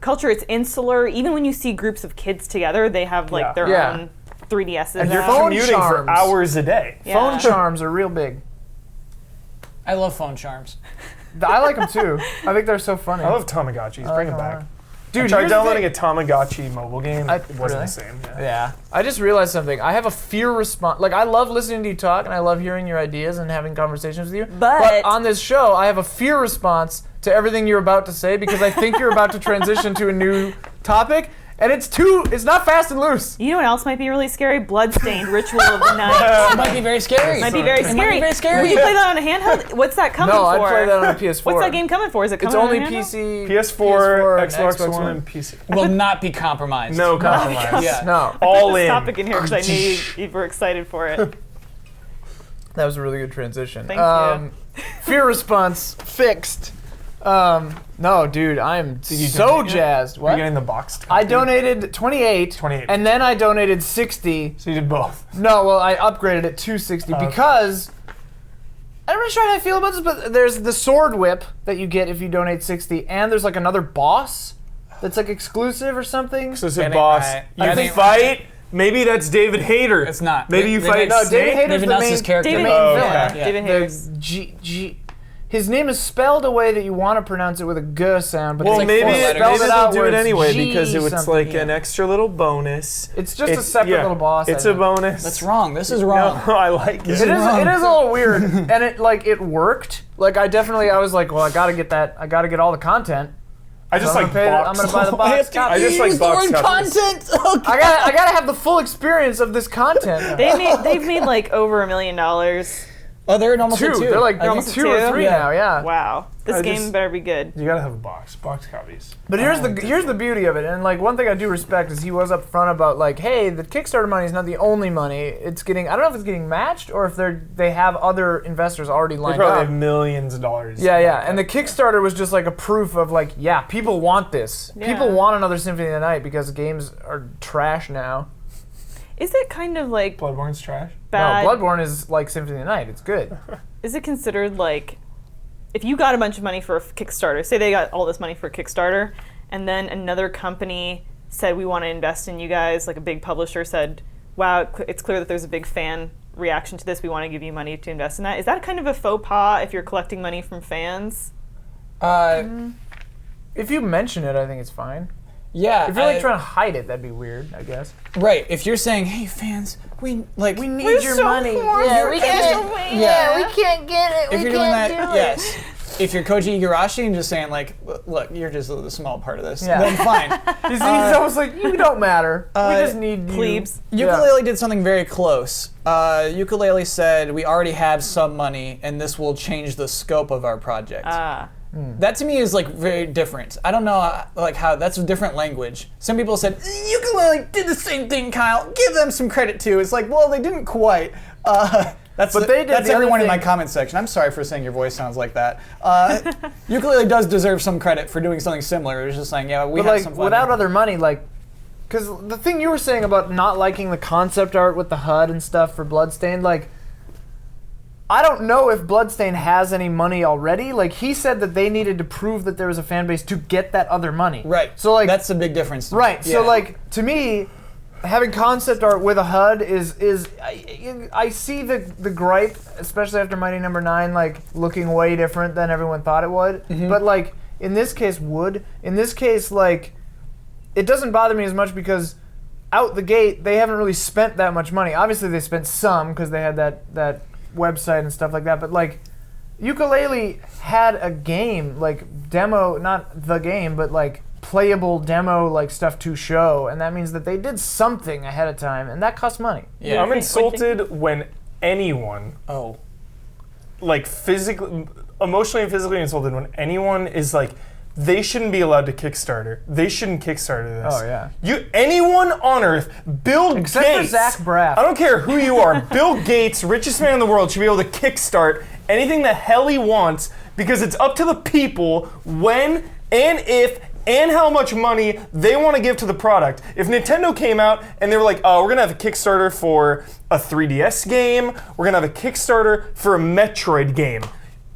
culture. It's insular. Even when you see groups of kids together, they have like Yeah. their Yeah. own 3DSs. And you're out. phone commuting for charms. hours a day. Yeah. Phone charms are real big. I love phone charms. I like them too. I think they're so funny. I love Tamagotchis. Bring them back. Dude, I tried here's the downloading thing. a Tamagotchi mobile game. It wasn't really? the same. Yeah. Yeah. I just realized something. I have a fear response. Like, I love listening to you talk, and I love hearing your ideas and having conversations with you. But- on this show, I have a fear response to everything you're about to say because I think you're about to transition to a new topic, and it's not fast and loose. You know what else might be really scary? Bloodstained Ritual of the Night. It might be very scary. Might be very It might be scary. very scary. Would you play that on a handheld? What's that coming No, for? I'd play that on a PS4. What's that game coming for? Is it It's coming only on a handheld? PC, PS4, and Xbox One, and PC. Will not be compromised. No compromise. Yeah. No, All This in. topic in here because I knew you were excited for it. that was a really good transition. Thank you. Fear response fixed. No, dude, I'm so jazzed. Are What? you getting the boxed I copy? donated 28, 28. and then I donated 60. So you did both. No, well, I upgraded it to 60 because I'm not sure how I feel about this, but there's the sword whip that you get if you donate 60, and there's like another boss that's like exclusive or something. So it's Yeah, a boss. I You think- fight. Maybe that's David Hayter. It's not. Maybe you They- fight No, Snake. David Hayter's They've the announced main, his character. David the main Oh, villain. okay. Yeah. David Hayter's. His name is spelled a way that you want to pronounce it with a G sound, but Well, it's like maybe four maybe letters. spelled Spelled they'll out do where it it's anyway G because it's something, like yeah. an extra little bonus. It's just a separate little boss. It's I a think. bonus. That's wrong. This is wrong. No, I like it. It is a little weird, and it worked. Like I was like, well, I gotta get that. I gotta get all the content. I just So like I'm gonna buy the box. I just like Use the box word copies. content. Oh, I gotta have the full experience of this content. They've made like over $1 million. Oh, they're almost at 2. They're like They're almost two or at 2? three Yeah. now. Yeah. Wow, this I game just- better be good. You gotta have a box copies. But here's the beauty of it, and like one thing I do respect is he was up front about like, hey, the Kickstarter money is not the only money. It's getting, I don't know if it's getting matched or if they have other investors already They lined probably up. have millions of dollars. Yeah. And the Kickstarter was just like a proof of like, yeah, people want this. Yeah. People want another Symphony of the Night because games are trash now. Is it kind of like Bloodborne's trash. bad? No, Bloodborne is like Symphony of the Night. It's good. Is it considered like, if you got a bunch of money for a Kickstarter, say they got all this money for a Kickstarter, and then another company said, we want to invest in you guys, like a big publisher said, wow, it's clear that there's a big fan reaction to this, we want to give you money to invest in that. Is that kind of a faux pas if you're collecting money from fans? If you mention it, I think it's fine. Yeah. If you're like trying to hide it, that'd be weird, I guess. Right. If you're saying, hey fans, we need your money. Yeah, we can't get it. If you're doing that, yes. If you're Koji Igarashi and just saying like, look, you're just a small part of this, Yeah. then fine. He's almost like, you don't matter. We just need you. Plebes. Ukulele did something very close. Ukulele said, we already have some money, and this will change the scope of our project. That to me is like very different. I don't know like how that's a different language. Some people said Ukulele did the same thing, Kyle. Give them some credit too. It's like, well, they didn't quite. That's everyone in my comment section. I'm sorry for saying your voice sounds like that. Ukulele does deserve some credit for doing something similar. It was just saying, yeah, we But have like, some fun. without other money, like, because the thing you were saying about not liking the concept art with the HUD and stuff for Bloodstained, like, I don't know if Bloodstained has any money already. Like, he said that they needed to prove that there was a fan base to get that other money. Right. So, like, that's a big difference. right. So, Yeah. like, to me, having concept art with a HUD is I see the gripe, especially after Mighty Number 9, like, looking way different than everyone thought it would. But, like, in this case, like, it doesn't bother me as much because out the gate, they haven't really spent that much money. Obviously, they spent some because they had that website and stuff like that, but like Ukulele had a game, like demo, not the game, but like playable demo like stuff to show, and that means that they did something ahead of time, and that costs money. Yeah. I'm insulted when anyone, Oh. like physically, emotionally and physically insulted when anyone is like, they shouldn't be allowed to Kickstarter. They shouldn't Kickstarter this. Oh, yeah. Anyone on Earth, Bill Except Gates. for Zach Braff. I don't care who you are. Bill Gates, richest man in the world, should be able to kickstart anything the hell he wants because it's up to the people when and if and how much money they want to give to the product. If Nintendo came out and they were like, we're going to have a Kickstarter for a 3DS game, we're going to have a Kickstarter for a Metroid game.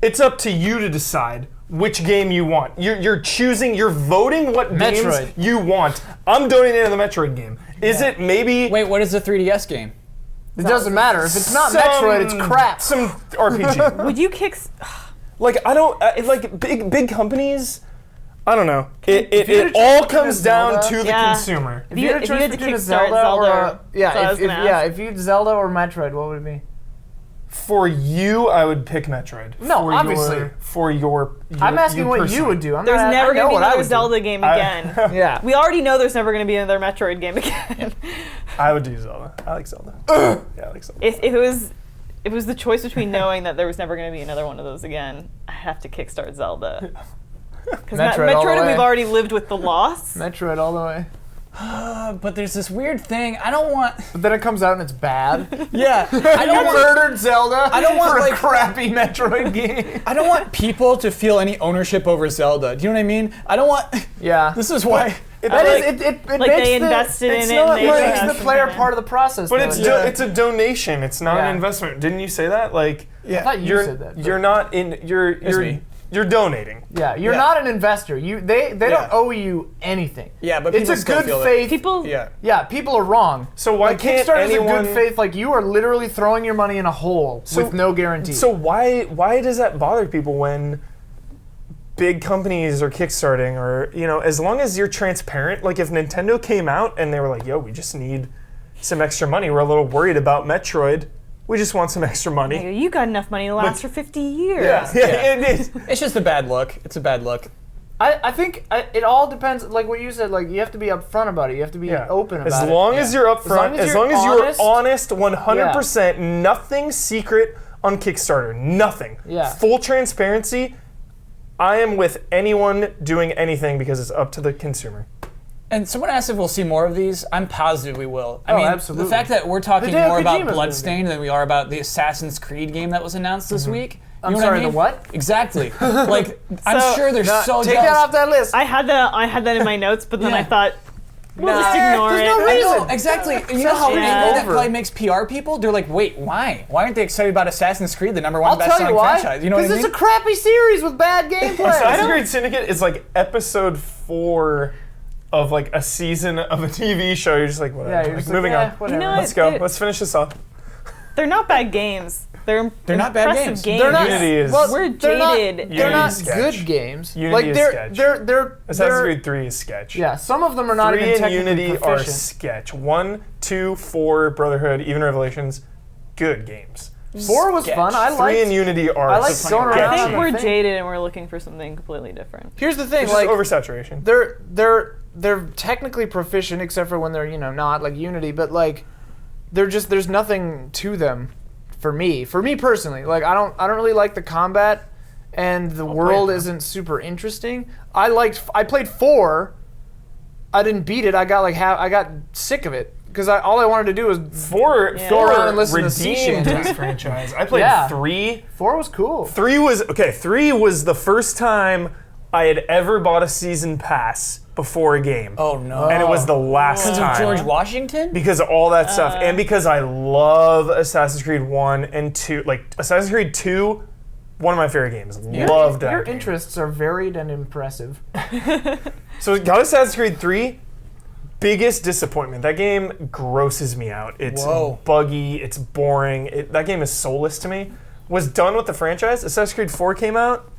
It's up to you to decide which game you want. You're choosing, you're voting what games Metroid. you want. I'm donating to the Metroid game. Is it maybe Wait, what is the 3DS game? It doesn't matter. If it's not some- Metroid, it's crap. Some RPG. Would you Like, I don't, like big companies, I don't know. you had It to all choose comes between down Zelda? to the Yeah. consumer. If you had a choice had to between a kickstart Zelda or Zelda, yeah, that's what I was gonna ask. if you had Zelda or Metroid, what would it be? For you, I would pick Metroid. No, for obviously. For your I'm asking what you personally. would do. There's never going to be another Zelda. Zelda game again. Yeah. We already know there's never going to be another Metroid game again. I would do Zelda. I like Zelda. Yeah, I like Zelda. If it was the choice between knowing that there was never going to be another one of those again, I have to kickstart Zelda. Because Metroid all the Metroid, way. we've already lived with the loss. Metroid all the way. But there's this weird thing. I don't want. But then it comes out and it's bad. Yeah. I don't want. Murdered Zelda. I don't want, for a like- crappy Metroid game. I don't want people to feel any ownership over Zelda. Do you know what I mean? I don't want. Yeah. This is why. It Like makes they invested in it's it not, and they it should makes have the player some part of the process. But though. it's a donation. It's not Yeah. an investment. Didn't you say that? Like, I thought you said that. but- You're not in. You're donating. Yeah, you're Yeah. not an investor. They don't owe you anything. Yeah, but it's people a still good feel faith. People, Yeah. Yeah, people are wrong. So why Like, can't Kickstarter is a anyone? good faith. Like you are literally throwing your money in a hole with no guarantee. So why does that bother people when big companies are kickstarting, or as long as you're transparent? Like if Nintendo came out and they were like, "Yo, we just need some extra money. We're a little worried about Metroid. We just want some extra money." you got enough money to last for 50 years. Yeah. It is. It's just a bad look. It's a bad look. I think it all depends. Like what you said, like you have to be upfront about it. You have to be open about it. As long as you're upfront, as long as you're honest, 100%, nothing secret on Kickstarter, nothing. Yeah. Full transparency. I am with anyone doing anything because it's up to the consumer. And someone asked if we'll see more of these. I'm positive we will. I Oh, mean, absolutely. the fact that we're talking Hideo more about Kojima's Bloodstained than we are about the Assassin's Creed game that was announced this week. You I'm know sorry, what I mean? the what? Exactly. Like, I'm sure they're so take jealous. that off that list. I had that in my notes, but then Yeah. I thought, we'll Nah, just ignore there's it. no I reason. know, exactly. You know how Yeah. that probably makes PR people? They're like, wait, why? Why aren't they excited about Assassin's Creed, the number one I'll tell you best-selling why. franchise? You know what I Because mean? it's a crappy series with bad gameplay. Assassin's Creed Syndicate is like episode 4 of like a season of a TV show. You're just like, whatever. Yeah, you're Like, just moving like, on. whatever. You know what? Let's go. It- Let's finish this off. They're not bad games. They're not bad impressive games. games. They're not. Unity is- well, We're they're not- jaded. They're not Unity is good sketch. games. Unity like is they're sketch. they're Assassin's Creed 3 is sketch. yeah. Some of them are not 3 even and technically Unity are proficient. sketch. 1, 2, 4, Brotherhood, even Revelations, good games. 4 was Sketch. fun. I 3 liked. and Unity are I like going around I on think the we're thing. jaded and we're looking for something completely different. Here's the thing, It's like just oversaturation. they're technically proficient except for when they're not like Unity, but like there's nothing to them for me personally. Like I don't really like the combat, and the world isn't super interesting. I played 4. I didn't beat it. I got sick of it because all I wanted to do was 4 Go around and listen to sea redeemed shanties. this franchise. I played Yeah. 3. 4 was cool. 3 was the first time I had ever bought a season pass before a game. Oh, no. And it was the last Because of time. George Washington? Because of all that stuff, and because I love Assassin's Creed 1 and 2. Like, Assassin's Creed 2, one of my favorite games. Loved that Your game. interests are varied and impressive. So, got Assassin's Creed 3, biggest disappointment. That game grosses me out. It's Whoa. buggy, it's boring. That game is soulless to me. Was done with the franchise. Assassin's Creed 4 came out.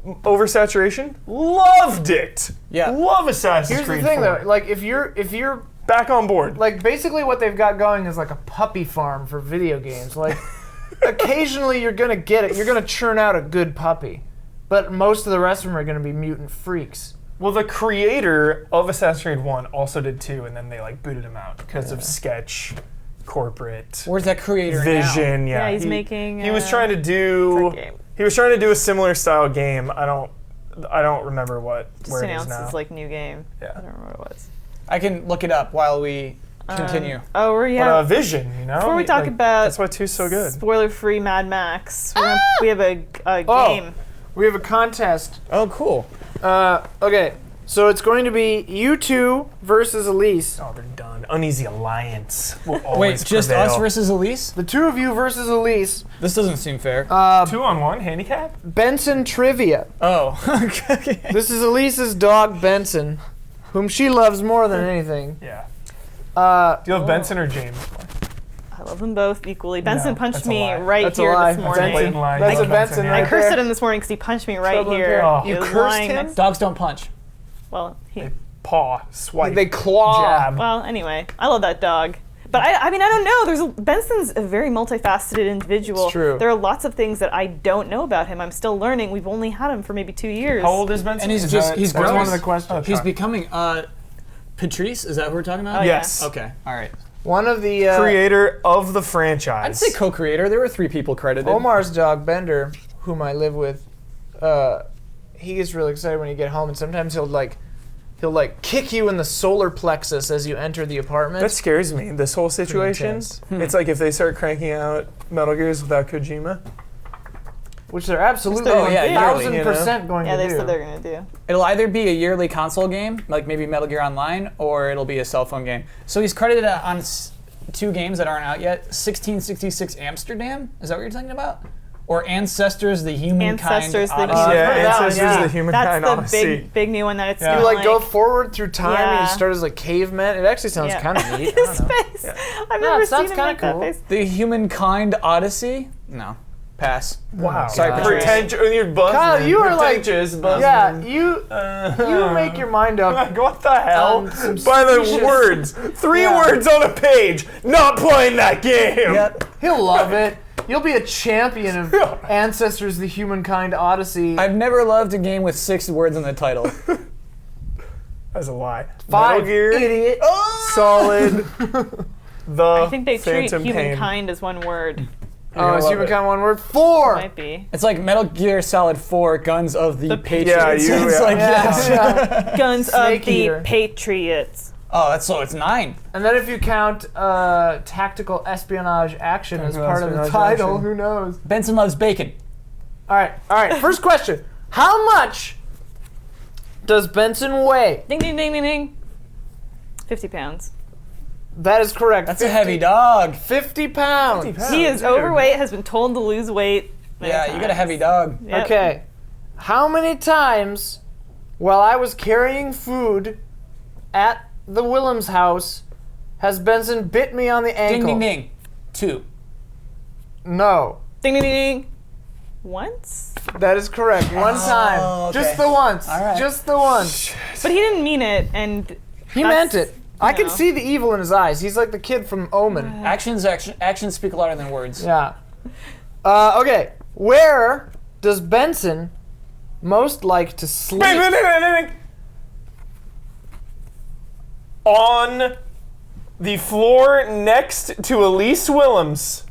Oversaturation. Loved it. Yeah. Love Assassin's Here's Creed the thing 4. though, like if you're Back on board. like basically what they've got going is like a puppy farm for video games. Like occasionally you're gonna get it. You're gonna churn out a good puppy, but most of the rest of them are gonna be mutant freaks. Well, the creator of Assassin's Creed 1 also did 2, and then they like booted him out because of sketch, corporate, Where's that creator now? vision. Yeah, Yeah, he's making, He was trying to do. that game. He was trying to do a similar style game. I don't remember where Just it is announced now. his like new game. Yeah. I don't remember what it was. I can look it up while we continue. Oh, But Vision, Before we talk about that's why 2's so good. spoiler-free Mad Max, we have a Oh. game. We have a contest. Oh, cool. Okay, so it's going to be you two versus Elise. Oh, they're done. Uneasy Alliance will Wait, always just prevail. us versus Elise? The two of you versus Elise. This doesn't seem fair. 2-on-1 handicap. Benson trivia. Oh, okay. This is Elise's dog Benson, whom she loves more than anything. Yeah. Uh, Do you love Benson or James? I love them both equally. Benson punched that's a me lie. right That's a here lie. this That's a morning. blatant lie. That's You a love Benson yeah. right I cursed there. at him this morning because he punched me right Trouble in here. there. Oh. He You was cursed lying him? next- Dogs don't punch. Well, he. Paw, swipe, They claw. jab. Well, anyway, I love that dog. But I mean, I don't know. Benson's a very multifaceted individual. It's true. There are lots of things that I don't know about him. I'm still learning. We've only had him for maybe 2 years. How old is Benson? And he's That's growing. one of the questions. He's becoming Patrice. Is that who we're talking about? Oh, yeah. Yes. Okay. All right. One of the Creator of the franchise. I'd say co-creator. There were 3 people credited. Omar's dog Bender, whom I live with, he gets really excited when you get home, and sometimes he'll kick you in the solar plexus as you enter the apartment. That scares me, this whole situation. intense. It's like if they start cranking out Metal Gears without Kojima. Which they're absolutely Oh, yeah, yearly, 1,000% going Yeah, to they do. said they're going to do. It'll either be a yearly console game, like maybe Metal Gear Online, or it'll be a cell phone game. So he's credited on 2 games that aren't out yet. 1666 Amsterdam. Is that what you're talking about? Or Ancestors: The Humankind Ancestors: The Odyssey. Humankind- Yeah, that one, Ancestors yeah. of the Humankind That's the Odyssey. big new one that it's Yeah. You doing, like go forward through time and Yeah. you start as like cavemen. It actually sounds Yeah. kind of neat. I His don't know. face. I've No, never it sounds seen him kinda like that cool. face. The Humankind Odyssey? No. Pass. Wow. Sorry, God. Patrice. Pretentious. You're buzzing. Kyle, you are like, Pretentious, buzzing. yeah, you make your mind up. Like, what the hell? some By the specious- words. 3 Yeah. words on a page. Not playing that game. Yep. He'll love it. You'll be a champion of Ancestors: The Humankind Odyssey. I've never loved a game with 6 words in the title. That's a lie. 5, Metal Gear. idiot. Solid. The I think they treat Phantom Pain. humankind as one word. Oh, is love Humankind one word? 4. Might be. It's like Metal Gear Solid 4, Guns of the Patriots. Yeah, It's like, yes. Yeah. Guns Snake of the Eater. Patriots. Oh, that's so it's 9. And then if you count tactical espionage action as Tactical part of the espionage title, action. who knows? Benson loves bacon. All right. First question: how much does Benson weigh? Ding, ding, ding, ding, ding. 50 pounds. That is correct. That's a heavy dog. 50 pounds. He is overweight, has been told to lose weight. many Yeah, you got a times. heavy dog. Yep. Okay. How many times while I was carrying food at the Willems house has Benson bit me on the ankle? Ding, ding, ding. 2. No. Ding, ding, ding, ding. Once? That is correct. One time. okay. Just the once. All right. Just the once. But he didn't mean it, and He That's- meant it. I can no. see the evil in his eyes. He's like the kid from Omen. Actions speak louder than words. Yeah. Okay. Where does Benson most like to sleep? Bang, bang, bang, bang, bang. On the floor next to Elise Willems.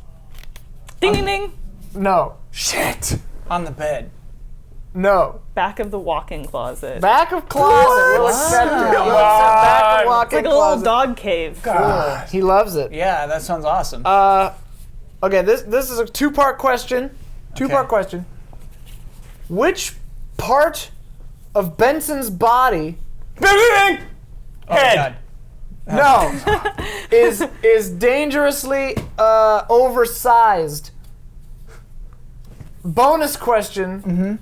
ding, ding, ding. No. Shit. On the bed. No. Back of the walk-in closet. Back of closet. We'll accept it. He Come wants it back of on. walk-in It's like a little closet. dog cave. God. He loves it. Yeah, that sounds awesome. Okay, this is a two-part question. Two-part Okay. question. Which part of Benson's body Bang, bang, bang. oh, Head. God. no is dangerously oversized? Bonus question.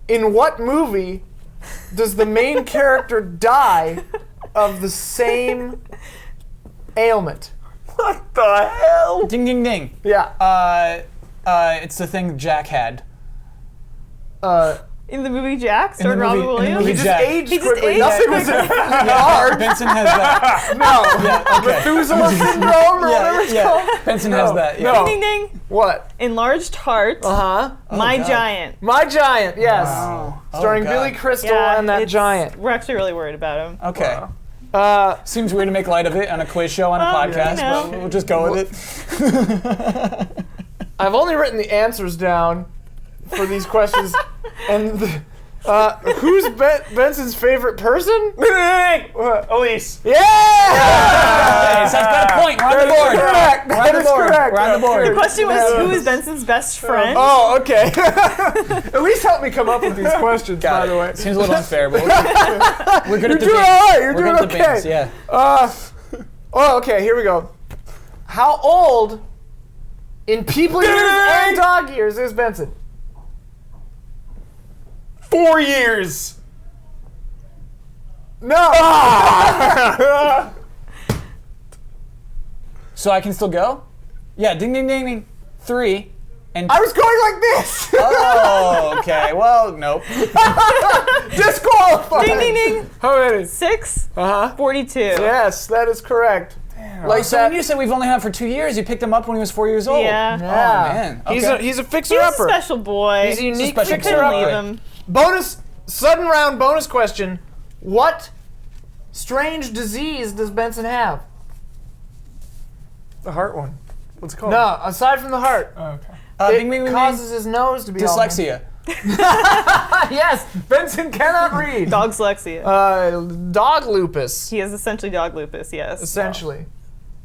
In what movie does the main character die of the same ailment? What the hell? Ding, ding, ding. Yeah. It's the thing Jack had. In the movie Jack, the starring Robin movie- in the Williams. movie He just Jack. aged He just quickly. aged Nothing was hard. Benson has that. No. Methuselah syndrome or whatever it's called. Benson has that. Yeah. No. Ding, ding, ding. What? Enlarged heart. Uh-huh. My God. Giant. My Giant, yes. Wow. Starring Oh, God. Billy Crystal Yeah, and that it's- giant. We're actually really worried about him. Okay. Seems weird to make light of it on a quiz show on a podcast, you know. but we'll just go with it. I've only written the answers down for these questions. And who's Benson's favorite person? Elise. Yeah! Hey, so I've got a point. We're on the board. Correct. We're on That the is board. correct. We're on the board. The question was, Yeah. who is Benson's best friend? Oh, okay. At least help me come up with these questions, by the way. Seems a little unfair, but we're good You're at the doing bins. all right. You're We're doing good at the okay. bins, yeah. Oh, okay. Here we go. How old in people years and dog years is Benson? 4 years. No. So I can still go? Yeah, ding, ding, ding, ding. 3. And I was going like this. oh, okay. Well, nope. Disqualified. Ding, ding, ding. How many? 6, Uh huh. 42. Yes, that is correct. Like, so when you said we've only had him for 2 years, you picked him up when he was 4 years old. Yeah. Yeah. Oh, man. He's Okay. a He's a fixer-upper. special boy. He's a unique special I couldn't leave fixer-upper. him. Bonus, sudden round bonus question. What strange disease does Benson have? The heart one. What's it called? No, aside from the heart. Oh, okay. It Bing, bing, bing, causes his nose to be all- dyslexia. Yes, Benson cannot read. Dog dyslexia. Dog lupus, He has essentially dog lupus, yes. essentially.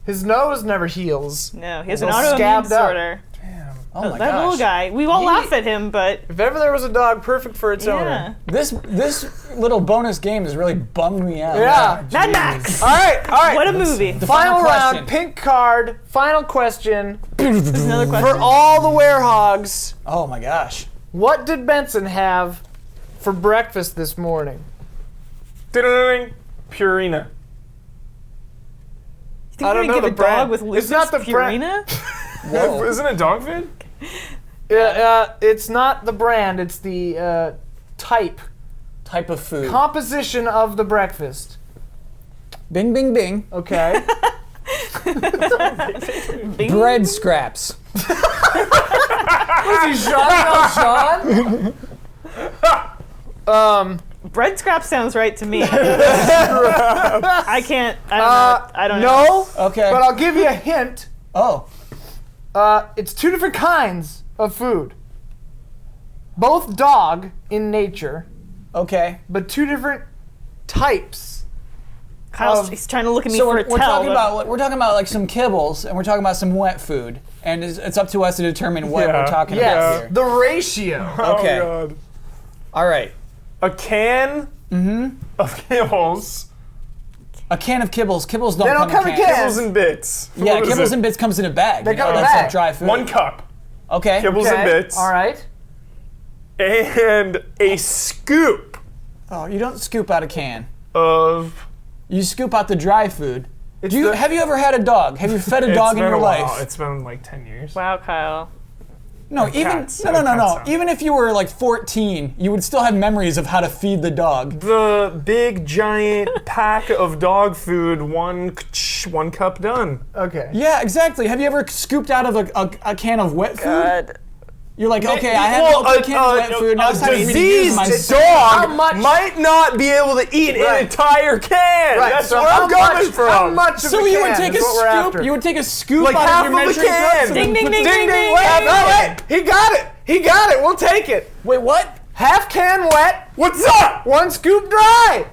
His nose never heals. No, he has It's an all autoimmune scabbed up. disorder. Damn. Oh my That little gosh. guy. We all laugh at him, but If ever there was a dog perfect for its yeah. owner. This little bonus game has really bummed me out. Yeah. Mad Max. All right. What a movie. The Final round, question. pink card, final question There's another for question. all the werehogs. Oh my gosh. What did Benson have for breakfast this morning? Ding-ding-ding. Purina. You think I we're don't gonna know give the a dog brand. with lupus It's not the brand. Purina? Whoa. Isn't it dog food? It's not the brand, it's the type, Type of food. composition of the breakfast. Bing, bing, bing. Okay. Bing. Bread scraps. Jean? Bread scrap sounds right to me. I can't. I don't know. I don't know. No, Okay. but I'll give you a hint. Oh. It's two different kinds of food. Both dog in nature, Okay. but two different types. Kyle's he's trying to look at me So for we're a tell. talking but- about like some kibbles, and we're talking about some wet food, and it's up to us to determine what Yeah. we're talking Yes, about here. the ratio. Okay. Oh, God. All right. A can of kibbles. A can of kibbles. Kibbles don't They don't come come in in cans. cans. Kibbles and bits. Yeah, What is kibbles it? and bits comes in a bag. They you know, come in a that's bag. like dry food. 1 cup. Okay. Kibbles and bits. All right. And a scoop Oh, you don't scoop out a can. of. You scoop out the dry food. It's Have you ever had a dog? Have you fed a It's dog in been your a while. life? It's been like 10 years. Wow, Kyle. No, even cats. no. Cats. Even if you were like 14, you would still have memories of how to feed the dog. The big giant pack of dog food, one cup done. Okay. Yeah, exactly. Have you ever scooped out of a can of wet food? God. You're like, okay, I have Well, a can of wet food. Now a it's time for me to use diseased my How dog much- might not be able to eat Right. an entire can. Right. That's so where how I'm coming much, from. How much of So the you would can take a is what we're scoop. after? You would take a scoop Like out half of your of the measuring cup. can. so Ding, then ding, put ding, the- ding, ding. No, wait. He got it. He got it. We'll take it. Wait, what? Half can wet, What's up? 1 scoop dry.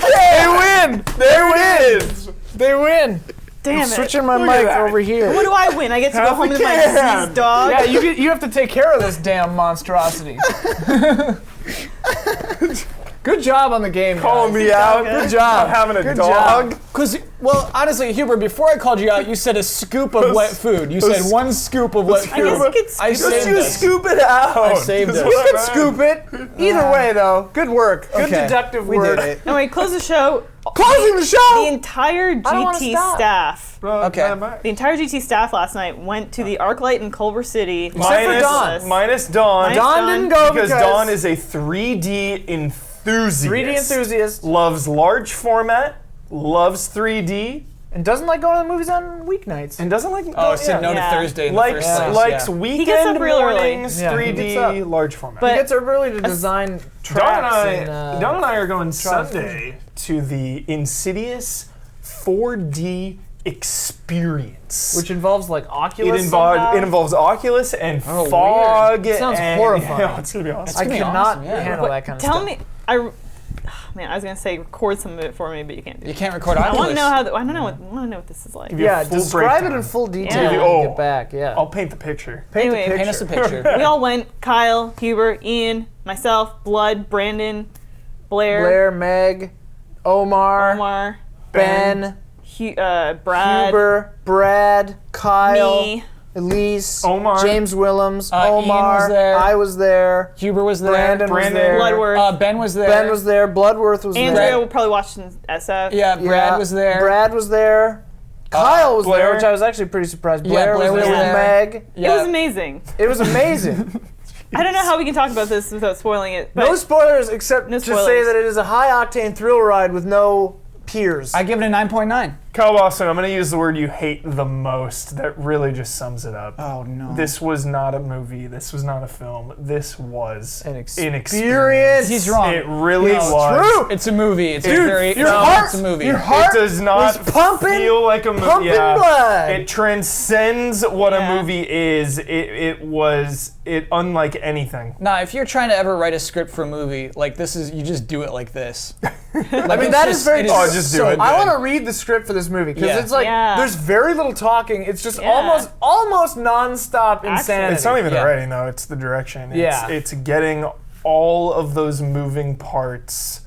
They win. They win. Damn it. Switching my Look at mic that. over here. What do I win? I get to go Half home a with my can. diseased dog. Yeah, you have to take care of this damn monstrosity. Good job on the game. Calling guys. me out. Good I'm job. having a Good dog. job. Because, well, honestly, Huber, before I called you out, you said a scoop of wet food. You said 1 scoop of wet I guess food. you could I scoop saved You this. scoop it out. I saved That's it. what You I'm can at. scoop it. Either way, though, good work. Good Okay. deductive We work. did it. Anyway, close the show. Closing the The show. entire don't wanna GT stop. staff. Okay. The entire GT staff last night went to the ArcLight in Culver City. Minus Dawn. Dawn didn't go Because Dawn is a 3D enthusiast. 3D enthusiast Loves large format. Loves 3D. and doesn't like going to the movies on weeknights. And doesn't like. Oh, said no Yeah. to Thursday in the Likes first place. likes yeah. weekend gets up real early. mornings, Yeah, he 3D, gets up. large format. But- He gets up early to design Dawn tracks. and I are going trials. Sunday to the Insidious 4D experience. which involves like Oculus. it somehow. involves Oculus and Oh, fog. weird. Sounds and, horrifying. Yeah, it's gonna be awesome. I gonna be cannot awesome, yeah. handle that kind of Tell stuff. me, man, I was gonna say record some of it for me, but you can't do You it. can't record I want Oculus. to know how. I don't know. I want to know what this is like. Give you a Yeah, full describe breakdown. it in full detail Yeah. when Oh. you get back. Yeah. I'll paint the picture. paint Anyway, the Paint us a picture. We all went. Kyle, Hubert, Ian, myself, Blood, Brandon, Blair, Meg, Omar, Omar, Ben, Brad, Huber, Brad, Kyle, me. Elise, Omar. James Willems, Ian Omar, was there. I was there, Huber was there. Brandon was there, Bloodworth. Ben was there. Ben was there, Bloodworth was Andrea there. will probably watch in SF. Yeah, Brad Yeah, was there. Brad was there. Kyle was there, Blair. which I was actually pretty surprised. Yeah, Blair Blair was was there. there. Meg. It Yeah. was amazing. It was amazing. I don't know how we can talk about this without spoiling it. But No spoilers, except No to say spoilers. that it is a high-octane thrill ride with no peers. I give it a 9.9. Kyle Boston, I'm going to use the word you hate the most. That really just sums it up. Oh no. This was not a movie. This was not a film. This was An an experience. He's wrong. It really It's was. true. It's a movie. It's Dude, a very. your no, heart- it's a movie. your heart It does not was pumping, feel like a movie. pumping blood. It transcends what Yeah. a movie is. It was unlike anything. Nah, if you're trying to ever write a script for a movie, like this is, you just do it like this. I mean, that is very true. Oh, just do it. I want to read the script for this movie because Yeah. it's like Yeah. there's very little talking. It's just Yeah. almost nonstop insanity. It's not even Yeah. the writing though. It's the direction. Yeah. It's getting all of those moving parts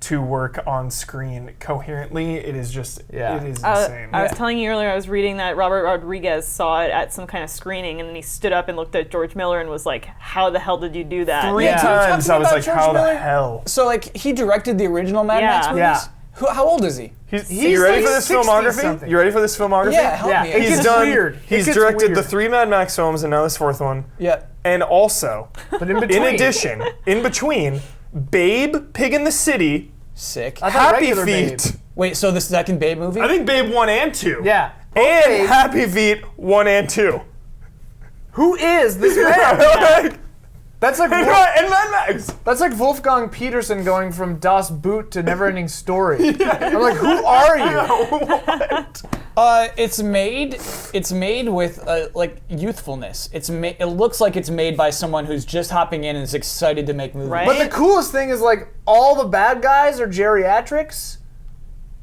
to work on screen coherently. It is just. Yeah. It is insane. I was telling you earlier, I was reading that Robert Rodriguez saw it at some kind of screening, and then he stood up and looked at George Miller and was like, "How the hell did you do that?" Three Yeah. times Talking I was about like, George how the Miller? hell? So like he directed the original Mad Yeah. Max movies. Yeah. How old is he? You ready like for this 60 filmography? something. You ready for this filmography? Yeah, help Yeah, me. it He's gets done. weird. It He's gets directed weird. the 3 Mad Max films and now this 4th one. Yeah. And also, But in between, in addition, in between, Babe, Pig in the City, Sick. I thought Happy regular Feet. Babe. Wait, so the second Babe movie? I think Babe 1 and 2. Yeah. And Okay. Happy Feet 1 and 2. Who is this man? Like, That's like and Mad Max. that's like Wolfgang Peterson going from Das Boot to Neverending Story. I'm like, who are you? It's made with like youthfulness. It looks like it's made by someone who's just hopping in and is excited to make movies. Right? But the coolest thing is like all the bad guys are geriatrics.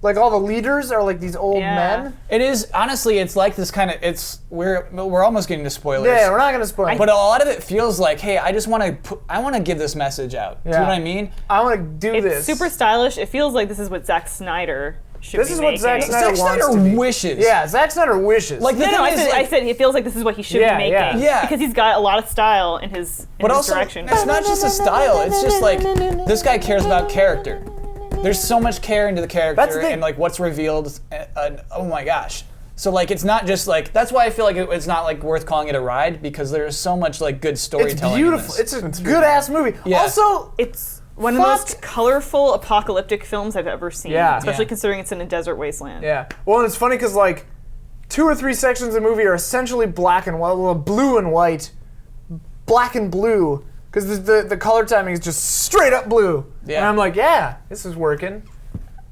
Like all the leaders are like these old Yeah. men. It is honestly, it's like this kind of. We're almost getting to spoilers. Yeah, we're not gonna spoil. But a lot of it feels like, hey, I just want to give this message out. Do you know Yeah. what I mean? I want to do It's this. super stylish. It feels like this is what Zack Snyder should This be is what making. Zack Snyder Zack wants Snyder to be. wishes. Yeah, Zack Snyder wishes. Like the No, thing I is, said, like, I said it feels like this is what he should Yeah, be making. yeah. Yeah. Because he's got a lot of style in his but also, direction. it's not just a style. It's just like this guy cares about character. There's so much care into the character That's the thing. and like what's revealed. Oh my gosh. So like it's not just like that's why I feel like it's not like worth calling it a ride because there's so much like good it's storytelling. beautiful. In this. It's a good ass movie. Yeah. Also, It's one of the most colorful apocalyptic films I've ever seen. Yeah. Especially Yeah. considering it's in a desert wasteland. yeah. Well, and it's funny because like 2 or 3 sections of the movie are essentially black and white, well, blue and white, black and blue, because the color timing is just straight up blue. Yeah. And I'm like, yeah, this is working.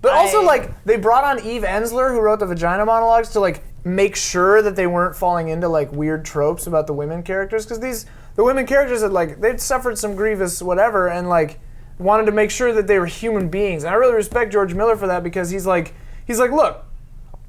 But also, like, they brought on Eve Ensler, who wrote the Vagina Monologues, to like make sure that they weren't falling into like weird tropes about the women characters, because the women characters had like they'd suffered some grievous whatever, and like wanted to make sure that they were human beings. And I really respect George Miller for that because he's like, look,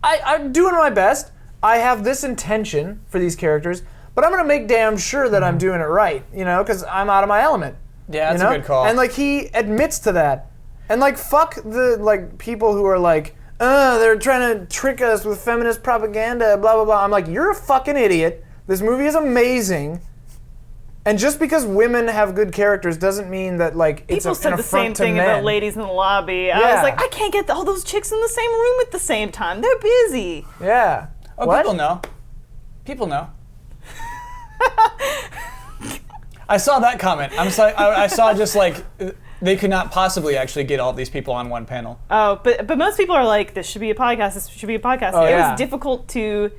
I'm doing my best. I have this intention for these characters, but I'm gonna make damn sure that I'm doing it right, you know, because I'm out of my element. Yeah, that's you know? a good call. And like he admits to that. And like fuck the like people who are like, they're trying to trick us with feminist propaganda, blah blah blah. I'm like, you're a fucking idiot. This movie is amazing. And just because women have good characters doesn't mean that like it's People an said the same affront to thing men. about ladies in the lobby. I Yeah. was like, I can't get all those chicks in the same room at the same time. They're busy. Yeah. Oh, What? people know. People know. I saw that comment. I saw just like they could not possibly actually get all these people on one panel. Oh, but most people are like, this should be a podcast. This should be a podcast. Oh, it yeah. was difficult to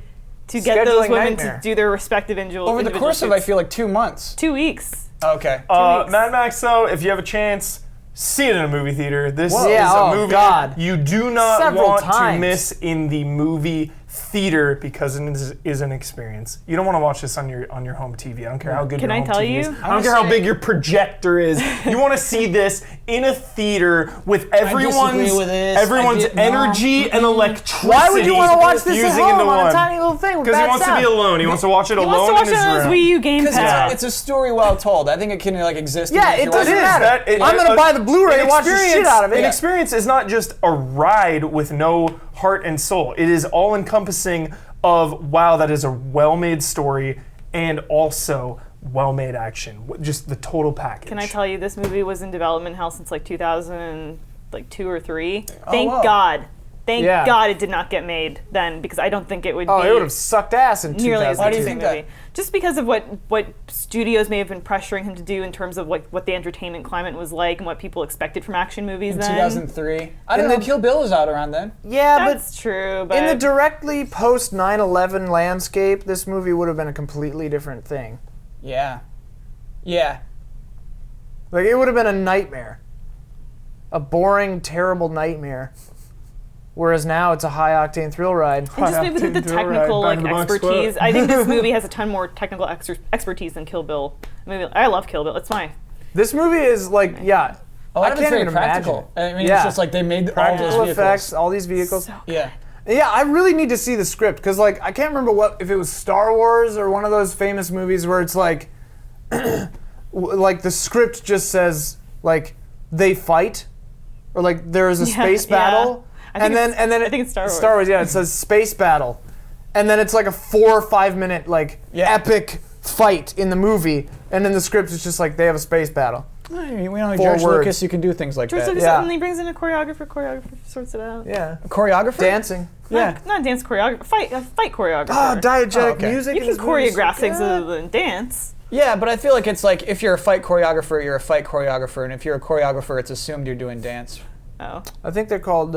get those Scheduling women nightmare. to do their respective individual. Over the individual course of, shoots. I feel like 2 months. 2 weeks. Okay. weeks. Mad Max, though, if you have a chance, see it in a movie theater. This Whoa. is Yeah, a oh, movie God. you do not Several want times. to miss in the movie theater because it is an experience. You don't want to watch this on your home TV. I don't care how good Can your I home tell TV you? is. I don't care how big your projector is. You want to see this in a theater with everyone's disagree with this. No. energy and electricity. Why would you want to watch this at fusing home into on one. a tiny little thing with Because he bad wants sound? to be alone. He wants to watch it He alone wants to watch in it his on his room. Wii U game Because pad. it's a story well told. I think it can like exist. Yeah, if it you doesn't watch matter. That- I'm gonna buy the Blu-ray and watch the shit out of it. An experience is not just a ride with no heart and soul. It is all-encompassing of, wow, that is a well-made story and also well-made action. Just the total package. Can I tell you, this movie was in development hell since like 2002 or 3. Thank wow. God. Thank Yeah. God it did not get made then, because I don't think it would Oh, be it would have sucked ass in nearly as 2002. Why do you interesting think movie. Just because of what studios may have been pressuring him to do in terms of what the entertainment climate was like and what people expected from action movies In then. 2003. I don't know. Kill Bill was out around then. Yeah, That's true, but in the directly post 9/11 landscape, this movie would have been a completely different thing. Yeah. Yeah. Like, it would have been a nightmare. A boring, terrible nightmare. Whereas now it's a high-octane thrill ride. and just maybe with the technical Back in the box expertise. squat. I think this movie has a ton more technical expertise than Kill Bill. I love Kill Bill. It's my This movie is like, yeah. A lot I of it's can't very even practical. imagine. I mean, Yeah. it's just like they made all those Practical vehicles. effects, all these vehicles. so Yeah. Yeah, I really need to see the script because, like, I can't remember if it was Star Wars or one of those famous movies where it's like, like the script just says like they fight, or like there is a space battle, I think and then I think it's Star Wars. Star Wars, yeah, it says space battle, and then it's like a 4 or 5 minute like epic fight in the movie, and then the script is just like they have a space battle. We know 4 George words. Lucas. You can do things like George that. Lucas, Yeah. and he brings in a choreographer sorts it out. Yeah, Choreographer. dancing. Yeah. Not dance choreographer, fight choreographer. Ah, diegetic okay. music. You in can this movie is so choreograph things good. other than dance. Yeah, but I feel like it's like if you're a fight choreographer, you're a fight choreographer, and if you're a choreographer, it's assumed you're doing dance. Oh, I think they're called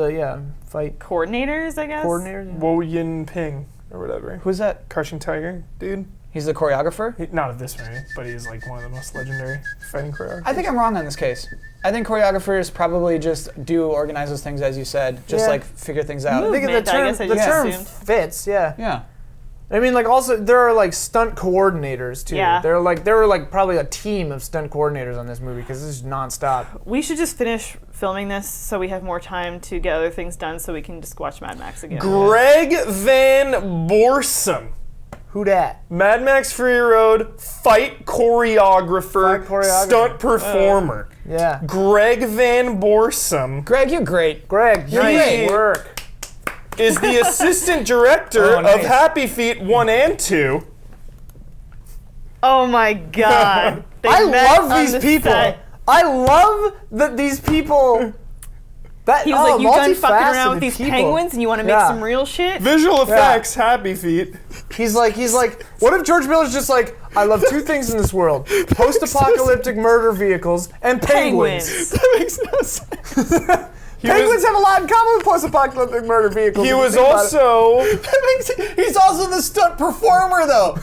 fight coordinators, I guess. coordinators. Yeah. Wo Yin Ping or whatever. Who's that? Crouching Tiger, dude. He's the choreographer. Not of this movie, but he's like one of the most legendary fighting choreographers. I think I'm wrong on this case. I think choreographers probably just organize those things as you said, just Yeah. like figure things out. I think Movement, the I term, guess I the just term assumed. fits, yeah. Yeah. I mean, like, also there are like stunt coordinators too. Yeah. There were like probably a team of stunt coordinators on this movie because this is nonstop. We should just finish filming this so we have more time to get other things done so we can just watch Mad Max again. Greg Van Borsum. Who dat? Mad Max Fury Road fight choreographer, Fight choreographer. stunt performer. Yeah. Greg Van Borsum Greg, you're great. Greg, nice Hey. work. is the assistant director Oh, nice. of Happy Feet 1 and 2. Oh my god. They I met love on these the people. set. I love that these people. That He was like, you done fucking around multifaceted with these people. penguins and you want to make Yeah. some real shit? Visual effects, Happy Feet. He's like, what if George Miller's just like, I love 2 things in this world: post-apocalyptic murder vehicles and penguins. That makes no sense. Penguins have a lot in common with post-apocalyptic murder vehicles. He if you was think about it. also He's also the stunt performer, though.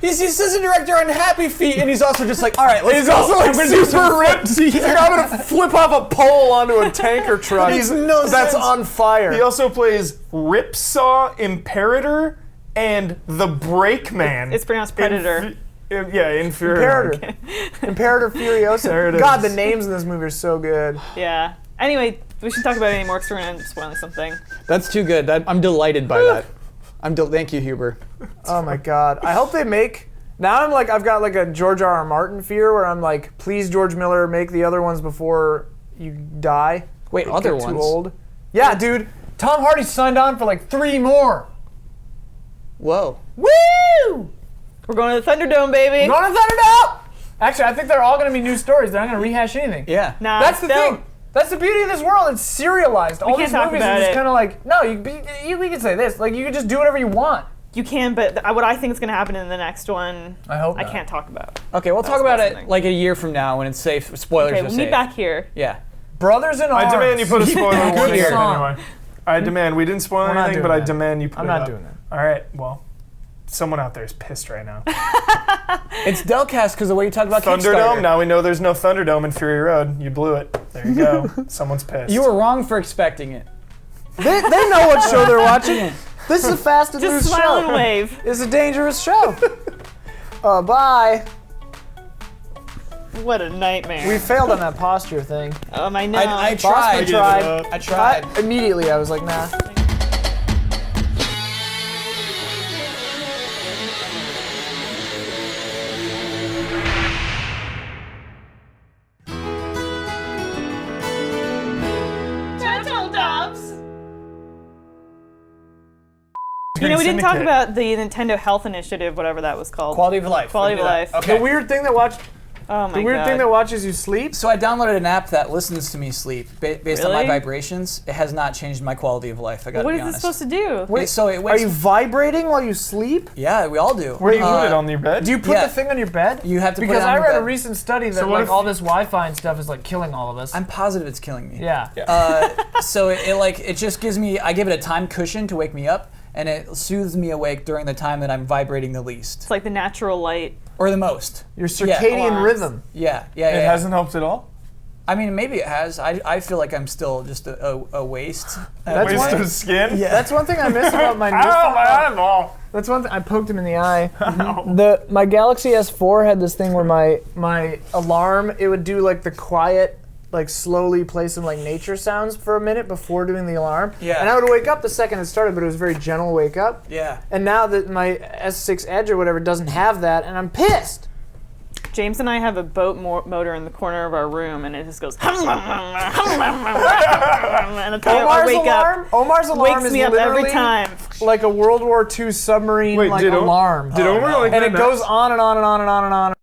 He's the assistant director on Happy Feet, and he's also just like, all right, let's he's go. also like I'm gonna do some super ripped. He's like, I'm gonna flip off a pole onto a tanker truck. He's that's on fire. He also plays Ripsaw Imperator and the Brakeman. It's pronounced Predator. Inferior. Imperator Furiosa. There it is. God, the names in this movie are so good. Yeah. Anyway, we should talk about it anymore because we're going to end up spoiling something. That's too good. I'm delighted by that. Thank you, Huber. Oh my God. I hope they make. Now I'm like, I've got like a George R.R. Martin fear where I'm like, please, George Miller, make the other ones before you die. Wait, Get other too ones? old. Yeah, dude. Tom Hardy signed on for like 3 more. Whoa. Woo! We're going to the Thunderdome, baby. Going to Thunderdome! Actually, I think they're all going to be new stories. They're not going to rehash anything. Yeah. Nah, That's the don't. thing. That's the beauty of this world. It's serialized. All can't these talk movies about are just it. kind of like, no, we can say this. Like, you can just do whatever you want. You can, but what I think is going to happen in the next one, I hope I not. can't talk about. Okay, we'll talk That's about it something. like a year from now when it's safe. Spoilers Okay, are we'll safe. meet back here. Yeah. Brothers in Arms. I demand you put a spoiler Good warning in song. anyway. I demand. We didn't spoil We're not anything, doing but I that. demand you put I'm it not up. doing that. All right, well, someone out there is pissed right now. It's Delcast because the way you talk about Thunderdome? Kickstarter. Now we know there's no Thunderdome in Fury Road. You blew it. There you go. Someone's pissed. You were wrong for expecting it. They know what show they're watching. This is a fast and loose Just smile show. and wave. It's a dangerous show. Bye. What a nightmare. We failed on that posture thing. I know. I Boston tried. tried. I tried. Immediately, I was like, nah. You know, we didn't talk Syndicate. about the Nintendo Health Initiative, whatever that was called. Quality of life. Quality of life. Okay. The weird thing that Oh my The weird god. thing that watches you sleep? So I downloaded an app that listens to me sleep based on my Really? vibrations. It has not changed my quality of life. I gotta What be is this honest. supposed to do? Wait, so it Are wakes you vibrating while you sleep? Yeah, we all do. Where do you put it on your bed? Do you put Yeah. the thing on your bed? You have to put Because it on I your read a bed. recent study that So what like if- all this Wi-Fi and stuff is like killing all of us. I'm positive it's killing me. yeah. So it just gives me. I give it a time cushion to wake me up, and it soothes me awake during the time that I'm vibrating the least It's like the natural light. or the most. Your circadian alarms. rhythm. Yeah. It hasn't helped at all? I mean, maybe it has. I feel like I'm still just a waste. That's Waste why- of skin? Yeah. That's one thing I miss about my new Ow, my eyeball. That's one thing. I poked him in the eye. My Galaxy S4 had this thing where my alarm, it would do like the quiet, like slowly play some like nature sounds for a minute before doing the alarm. Yeah. And I would wake up the second it started, but it was a very gentle wake up. Yeah. And now that my S6 Edge or whatever doesn't have that, and I'm pissed. James and I have a boat motor in the corner of our room, and it just goes. And that's how I wake up. Omar's alarm Wakes is me up literally every time. like a World War II submarine Wait, like did alarm. Did Omar like And that? it goes on and on and on and on and on.